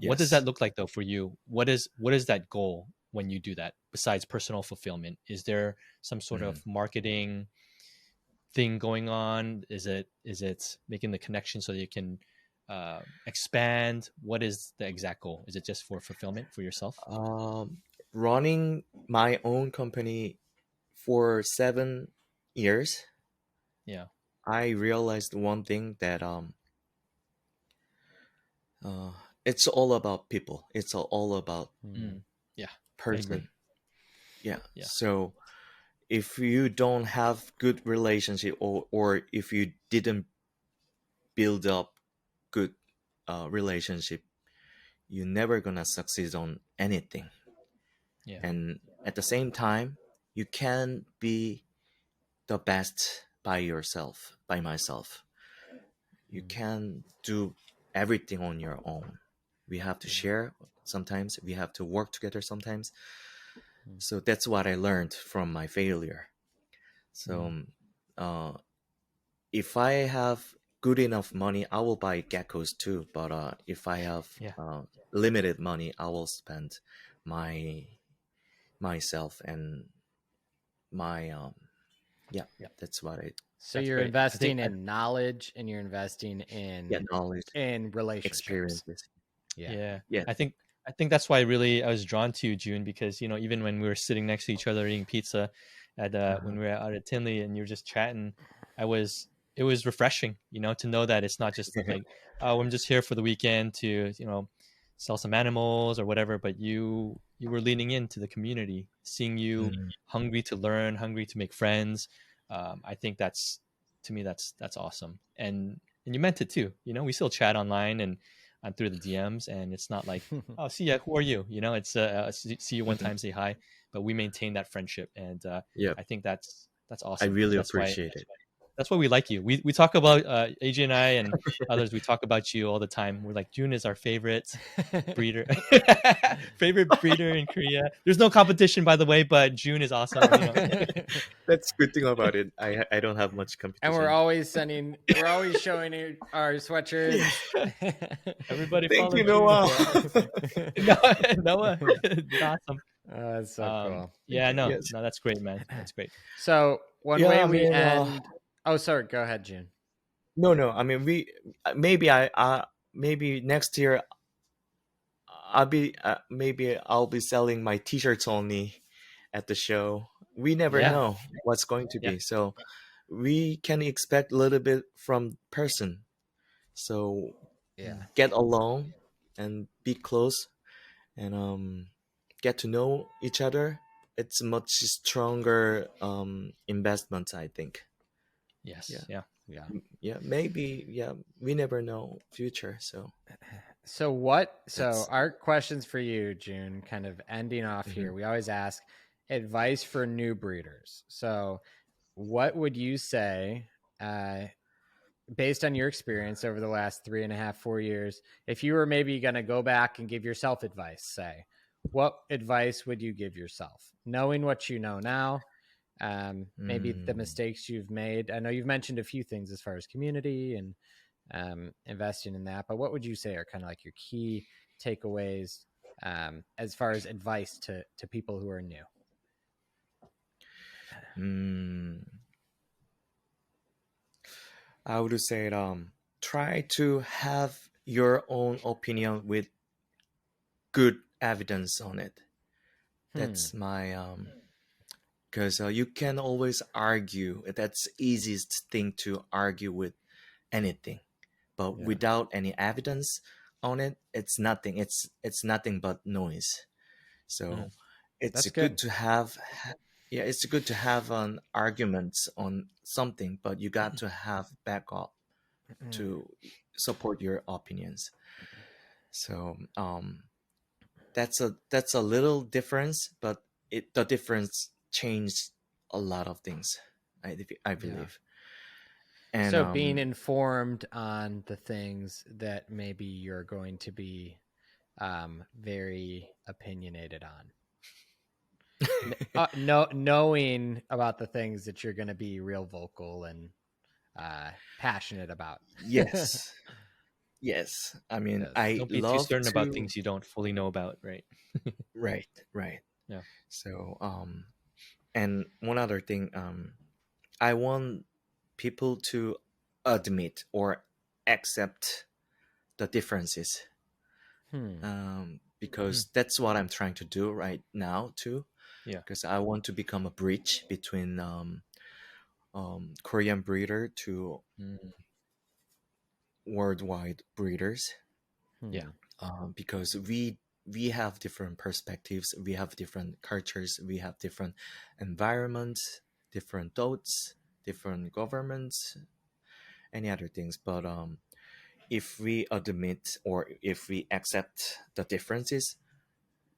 what does that yes. look like though for you? What is that goal when you do that? Besides personal fulfillment, is there some sort of Mhm. marketing thing going on? Is it making the connection so that you can expand? What is the exact goal? Is it just for fulfillment for yourself? Um, Running my own company for 7 years, Yeah. I realized one thing that uh, it's all about people. It's all about Mm. Mm. Yeah, I agree. person. Yeah. Yeah. So if you don't have good relationship, or if you didn't build up good relationship, you're never gonna succeed on anything. Yeah. And at the same time, you can be the best by yourself, by myself. You Mm. can do everything on your own. We have to Yeah. share sometimes, we have to work together sometimes. Mm. So that's what I learned from my failure. So Mm. uh, if I have good enough money, I will buy geckos too. But if I have Yeah. limited money, I will spend my myself and my yeah. Yeah. That's what I So That's you're great. I think investing in knowledge and you're investing get knowledge, in relationships. experiences. Yeah. yeah. Yes. I think that's why really I was drawn to you, June, because even when we were sitting next to each other eating pizza at Uh-huh. when we were out at Tinley and you were just chatting, I was it was refreshing, to know that it's not just like, oh, I'm just here for the weekend to, sell some animals or whatever, but you were leaning into the community, seeing you Mm, hungry to learn, hungry to make friends. I think that's to me that's awesome. And you meant it too. We still chat online and through the DMs, and it's not like, oh, see ya, who are you? It's see you one mhm. time, say hi, but we maintain that friendship, and Yeah, I think that's I awesome. really That's why appreciate it. that's why we like you. We talk about AJ and I and others. We talk about you all the time. We're like, June is our favorite breeder, favorite breeder in Korea. There's no competition, by the way, but June is awesome. That's good thing about it. I don't have much And we're competition. always showing you our sweatshirts. Everybody Thank follow you, June. Noah. Noah, Noah, it's awesome. Oh, that's so cool. Yeah, no, Yes. no, that's great, man. That's great. So one Yeah, way I we mean, end. Oh, sorry. Go ahead, June. no. I mean, we maybe maybe next year maybe I'll be selling my T-shirts only at the show. We never Yeah, know what's going to yeah, be, so we can expect a little bit from person. So Yeah. get along and be close, and get to know each other. It's a much stronger investment, I think. yes, Yeah. yeah. Yeah. Yeah, maybe. Yeah, we never know future. So So our questions for you, Joon, kind of ending off here. We always ask advice for new breeders. So what would you say, based on your experience over the last 3.5, 4 years, if you were maybe going to go back and give yourself advice, say, what advice would you give yourself, knowing what you know now? Maybe the mistakes you've made. I know you've mentioned a few things as far as community and investing in that, but what would you say are kind of like your key takeaways as far as advice to people who are new? I would say try to have your own opinion with good evidence on it. That's my because you can always argue. That's easiest thing to argue with anything, but without any evidence on it, it's nothing. It's nothing but noise. So it's good to have. Yeah, it's good to have an argument on something, but you got to have backup to support your opinions. So that's a little difference, but the difference changed a lot of things, I believe. And so being informed on the things that maybe you're going to be very opinionated on. Knowing about the things that you're going to be real vocal and passionate about. Yes. I mean, I don't be too certain about things you don't fully know about, right? right. Yeah. So and one other thing, I want people to admit or accept the differences, because that's what I'm trying to do right now too. Yeah, because I want to become a bridge between Korean breeder to worldwide breeders. Yeah. Because we have different perspectives, we have different cultures, we have different environments, different thoughts, different governments, any other things. But if we admit or if we accept the differences,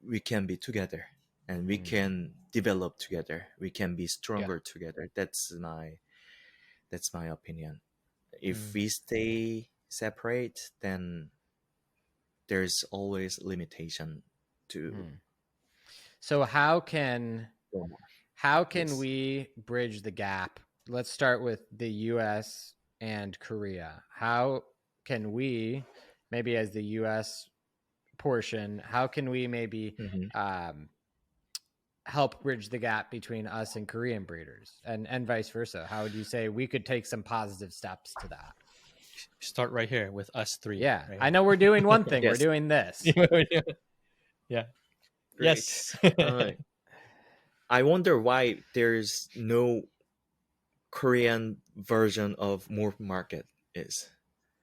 we can be together and we can develop together. We can be stronger together. That's my opinion. If we stay separate, then there's always limitation to. So how can Yes. we bridge the gap? Let's start with the US and Korea. How can we, maybe as the US portion, how can we maybe help bridge the gap between us and Korean breeders and vice versa? How would you say we could take some positive steps to that? Start right here with us three. Yeah, right I know we're doing one thing. Yes. We're doing this. Yeah. Great. Yes. I wonder why there's no Korean version of Morph Market is.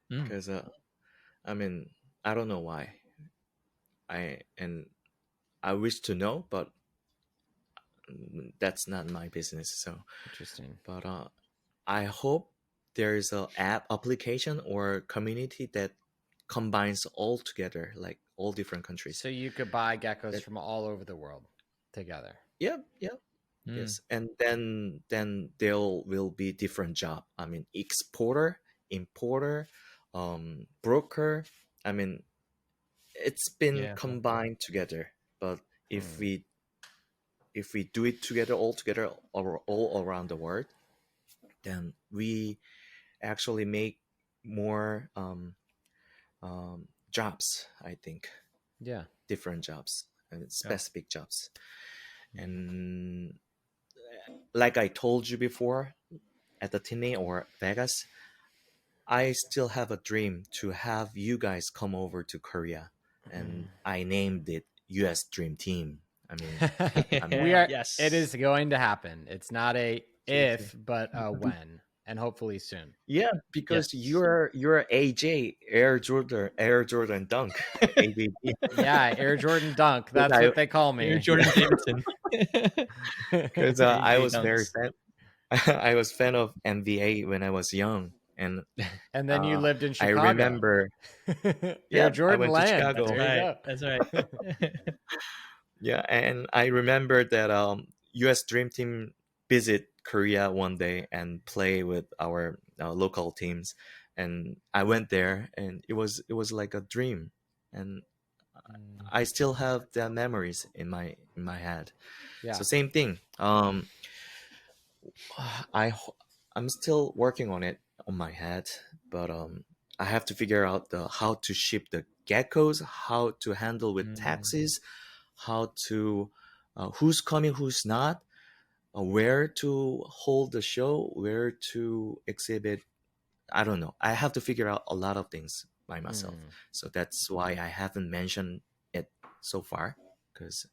Because I mean, I don't know why. I wish to know, but that's not my business. So Interesting. But I hope there is a app application or community that combines all together, like all different countries. So you could buy geckos from all over the world together. Yep. Yes, and then there will be different job. I mean, exporter, importer, broker. I mean, it's been combined together. But if we do it together, all together, all around the world, then we actually make more jobs. I think. Yeah. Different jobs and specific jobs, and like I told you before, at the Tinley or Vegas, I still have a dream to have you guys come over to Korea, and I named it U.S. Dream Team. I mean, we are. Yes. It is going to happen. It's not a if, but a when, and hopefully soon. Yeah, because you're AJ Air Jordan Dunk. AJD. Yeah, Air Jordan Dunk. That's what they call me. Air Jordan Jameson. Because I was Dunks. very fan. I was fan of NBA when I was young. And And then you lived in I Chicago. remember, You're yeah, a I Jordan went to land. Chicago. That's There you right. go. That's right. Yeah, and I remember that U.S. Dream Team visit Korea one day and play with our local teams, and I went there, and it was like a dream, and I still have the memories in my head. Yeah. So same thing. I ho- I'm still working on it on my head, but I have to figure out the how to ship the geckos, how to handle with taxis, how to who's coming, who's not, where to hold the show, where to exhibit. I don't know. I have to figure out a lot of things by myself. So that's why I haven't mentioned it so far, because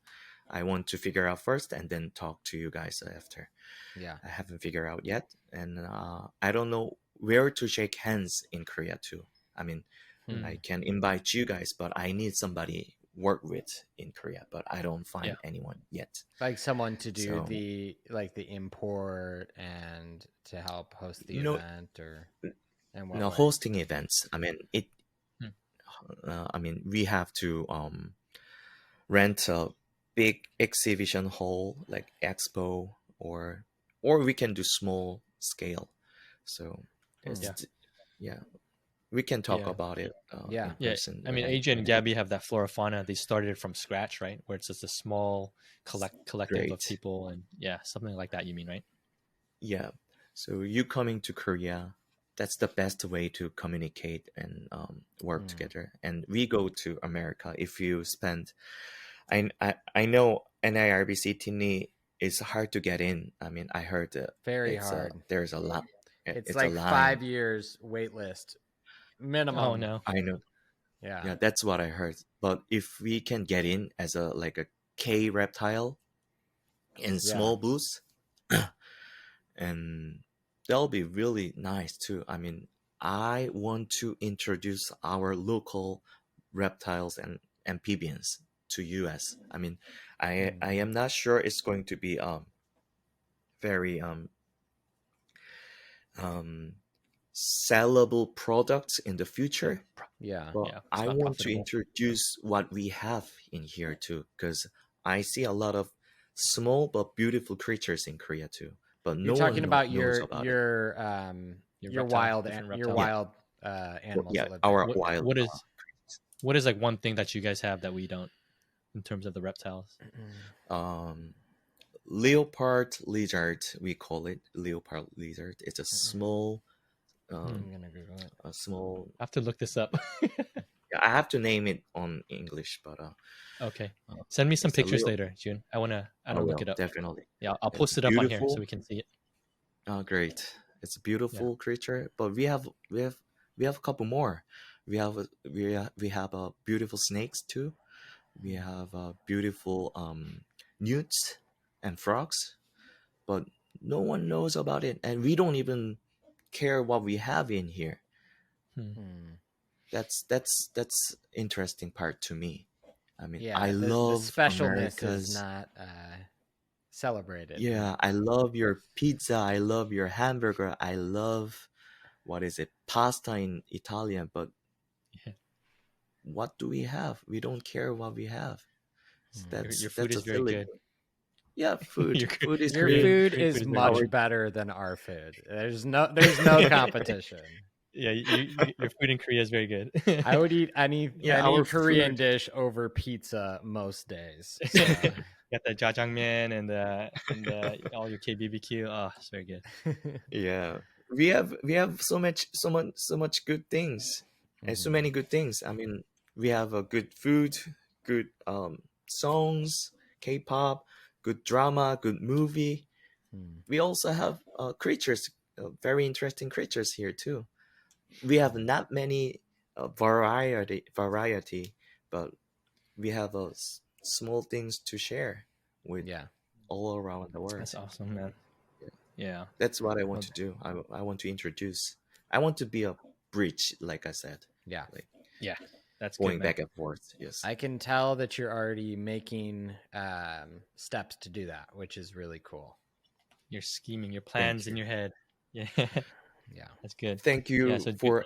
I want to figure out first and then talk to you guys after. Yeah. I haven't figured out yet, and I don't know where to shake hands in Korea too. I mean, I can invite you guys, but I need somebody work with in Korea, but I don't find anyone yet. Like someone to do So the import and to help host the no, event, or in what no way? hosting events. I mean it. Hmm. I mean we have to rent a big exhibition hall like expo, or we can do small scale. So it's Yeah. yeah, we can talk Yeah. about it Yeah. in Yeah, person. I mean, AJ and Gabby have that flora fauna. They started it from scratch, right? Where it's just a small collective of Great. people, and yeah, something like that. You mean, right? Yeah. So you coming to Korea, that's the best way to communicate and work together. And we go to America. If you spend, I know NIRBC Tini is hard to get in. I mean, I heard Very it's hard. there's a lot. It's A like line. 5 years wait list Oh minimum. no. I know. Yeah. Yeah, that's what I heard. But if we can get in as a like a K reptile in small booths, and that'll be really nice too. I mean, I want to introduce our local reptiles and amphibians to US. I mean, I am not sure it's going to be very um sellable products in the future, Yeah. but Yeah, it's I not want to profitable. introduce what we have in here too, because I see a lot of small but beautiful creatures in Korea too, but You're no talking one about knows about it. your Reptile, different reptiles. wild Well, animals yeah, that live our there. wild. What is like one thing that you guys have that we don't in terms of the reptiles? Um, leopard lizard, we call it leopard lizard. It's a small, I'm gonna Google it. a small. I have to look this up. I have to name it on English, but Okay, send me some it's a pictures later, June. I wanna look will it up. definitely. Yeah, I'll It's post it up on here so beautiful. we can see it. Oh, great! It's a Yeah. beautiful creature, but we have a couple more. We have beautiful snakes too. We have beautiful newts and frogs, but no one knows about it, and we don't even care what we have in here. That's interesting part to me. I mean, Yeah, I the love specialness is America's. not celebrated. Yeah, I love your pizza. I love your hamburger. I love what is it, pasta in Italian. But Yeah. what do we have? We don't care what we have. So Your food that's is a very silly. good. Yeah, food. Your Food is Your great. food Korean is food is very much good. better than our food. There's no competition. Yeah, your food in Korea is very good. I would eat any Our Korean food. dish over pizza most days. So. Got the jjajangmyeon and all your KBBQ. Oh, it's very good. Yeah, we have so much good things, and so many good things. I mean, we have a good food, good songs, K-pop, good drama, good movie. We also have creatures, very interesting creatures here too. We have not many variety, but we have small things to share with Yeah. all around the world. That's awesome, man. Yeah. That's what I want Well, to do. I want to introduce. I want to be a bridge, like I said, Yeah. like Yeah. That's going good, man. back and forth. Yes. I can tell that you're already making steps to do that, which is really cool. Your scheming, your plans in you. your head. Yeah. Yeah. That's good. Thank Yeah. you So for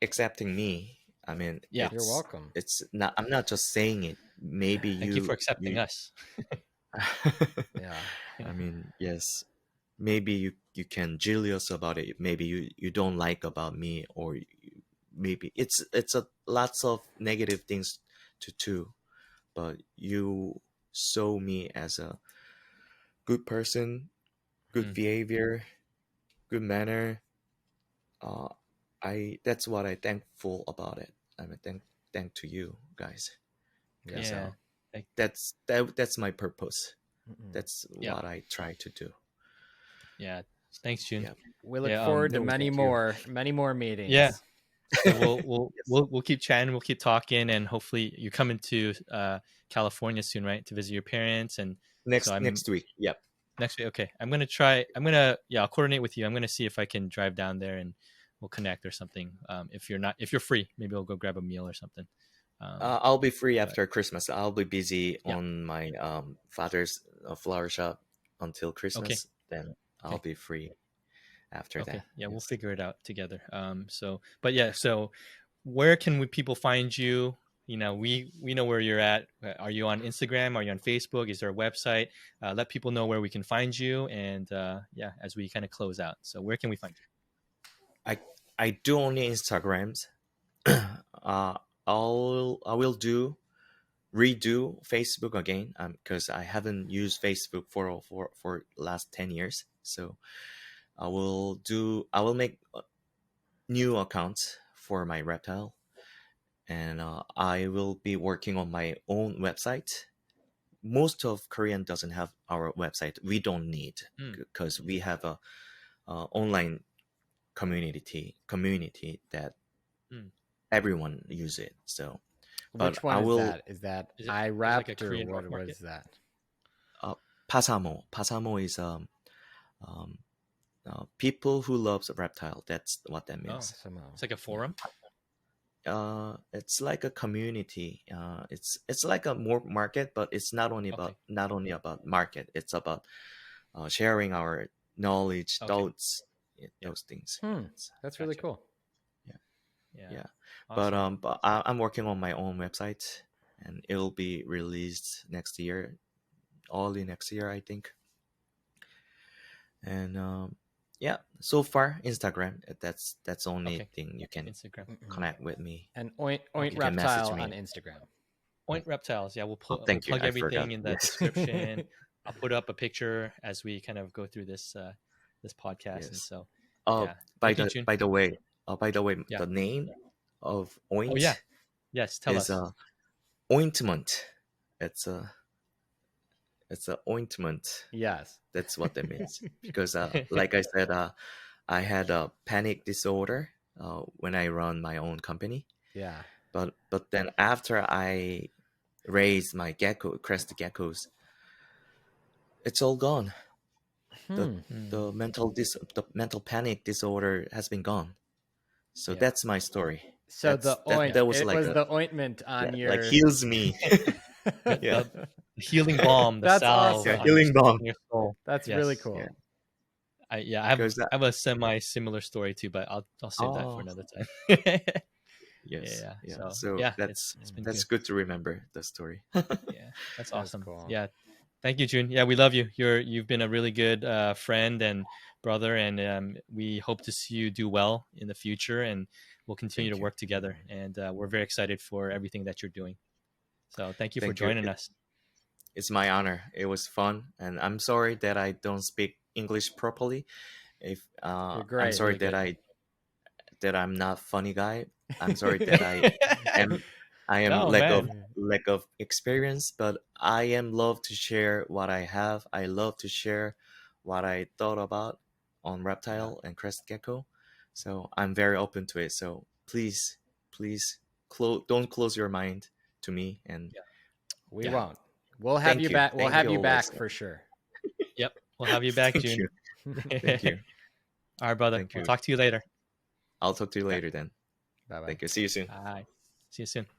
accepting me. I mean, yeah. You're welcome. It's not. I'm not just saying it. Maybe Thank you for you. accepting us. Yeah. I mean, yes. Maybe you can jealous about it. Maybe you don't like about me, or maybe it's a lots of negative things to do. But you saw me as a good person, good Mm. behavior, good manner. Uh, that's what I thankful about it. I'm thank to you guys. Yeah. Yeah. So Like, that's my purpose. Mm-mm. That's yeah. what I try to do. Yeah. Thanks, June. Yeah. We look Yeah, forward to No, many thank you. more meetings. Yeah. So we'll Yes. we'll keep chatting. We'll keep talking, and hopefully you come into California soon, right? To visit your parents, and so I'm Next week. Yep. next week. Okay, I'm gonna try. I'm gonna I'll coordinate with you. I'm gonna see if I can drive down there and we'll connect or something. If you're free, maybe we'll go grab a meal or something. I'll be free But after Christmas. I'll be busy yeah. on my father's flower shop until Okay. Christmas. Then I'll Okay. be free after Okay. that. Yeah, we'll Yes. figure it out together. But yeah. So, where can people find you? We know where you're at. Are you on Instagram? Are you on Facebook? Is there a website? Let people know where we can find you. And yeah, as we kind of close out. So, where can we find you? I do only Instagrams. I will redo Facebook again because I haven't used Facebook for last 10 years. So I will make new accounts for my reptile, and I will be working on my own website. Most of Korean doesn't have our website. We don't need Mm. because we have a online community that Mm. everyone use it. So, but Which one I is will that? Is that Is it I is it like a Wrapped or Korean what market? is that? Pasamo. Pasamo is um, people who loves a reptile. That's what that Oh, means. Somehow. it's like a forum. It's like a community. It's like a more market, but it's not only Okay. about market. It's about sharing our knowledge, Okay. thoughts, Yeah. those things. That's really Gotcha. cool. Yeah. Awesome. But I'm working on my own website, and it'll be released next year, early next year, I think. And yeah, so far Instagram. That's the only Okay. thing you can Instagram. connect with me. And Oint Okay. You can message Reptile me. on Instagram. Oint Reptiles. Yeah, we'll Oh, we'll thank you. plug I forgot. everything in the Yes. description. I'll put up a picture as we kind of go through this podcast. And Yes. so Oh, yeah, thank you, June. by the way, Yeah. the name of Oh yeah. oint Yes. Tell is us. ointment. It's a ointment. Yes. That's what that means. Because like I said, I had a panic disorder when I run my own company. Yeah. But then after I raised my crested geckos, it's all gone. Hmm. The mental panic disorder has been gone. So Yeah. that's my story. So the oint, That was it like was a the ointment yeah, on your. like heals me. Yeah, The healing balm, the That's salve awesome. yeah, on healing balm. your soul. That's Yes. really cool. Yeah. I have Because I have a semi-similar story too, but I'll save that for oh another time. yes, Yeah. yeah. So So yeah, that's it's been good. good to remember the story. Yeah, that's awesome. cool. Yeah, thank you, June. Yeah, we love you. You've been a really good friend and brother, and we hope to see you do well in the future, and we'll continue Thank to you. work together. And we're very excited for everything that you're doing. So thank you for Thank you. joining us. It's my honor. It was fun, and I'm sorry that I don't speak English properly. If You're great. I'm sorry Really that I'm not funny guy. I'm sorry that am I am No, lack man. of experience, but I am love to share what I have. I love to share what I thought about on reptile and crest gecko. So I'm very open to it. So please don't close your mind to me. And We yeah. won't. We'll have Thank you you. back. We'll Thank have you you back always. for sure. Yep, we'll have you back, Thank June. you. Thank you. All right, brother. Thank We'll you. talk to you later. I'll talk to you later then. Bye bye. Thank you. See you soon. Bye. See you soon.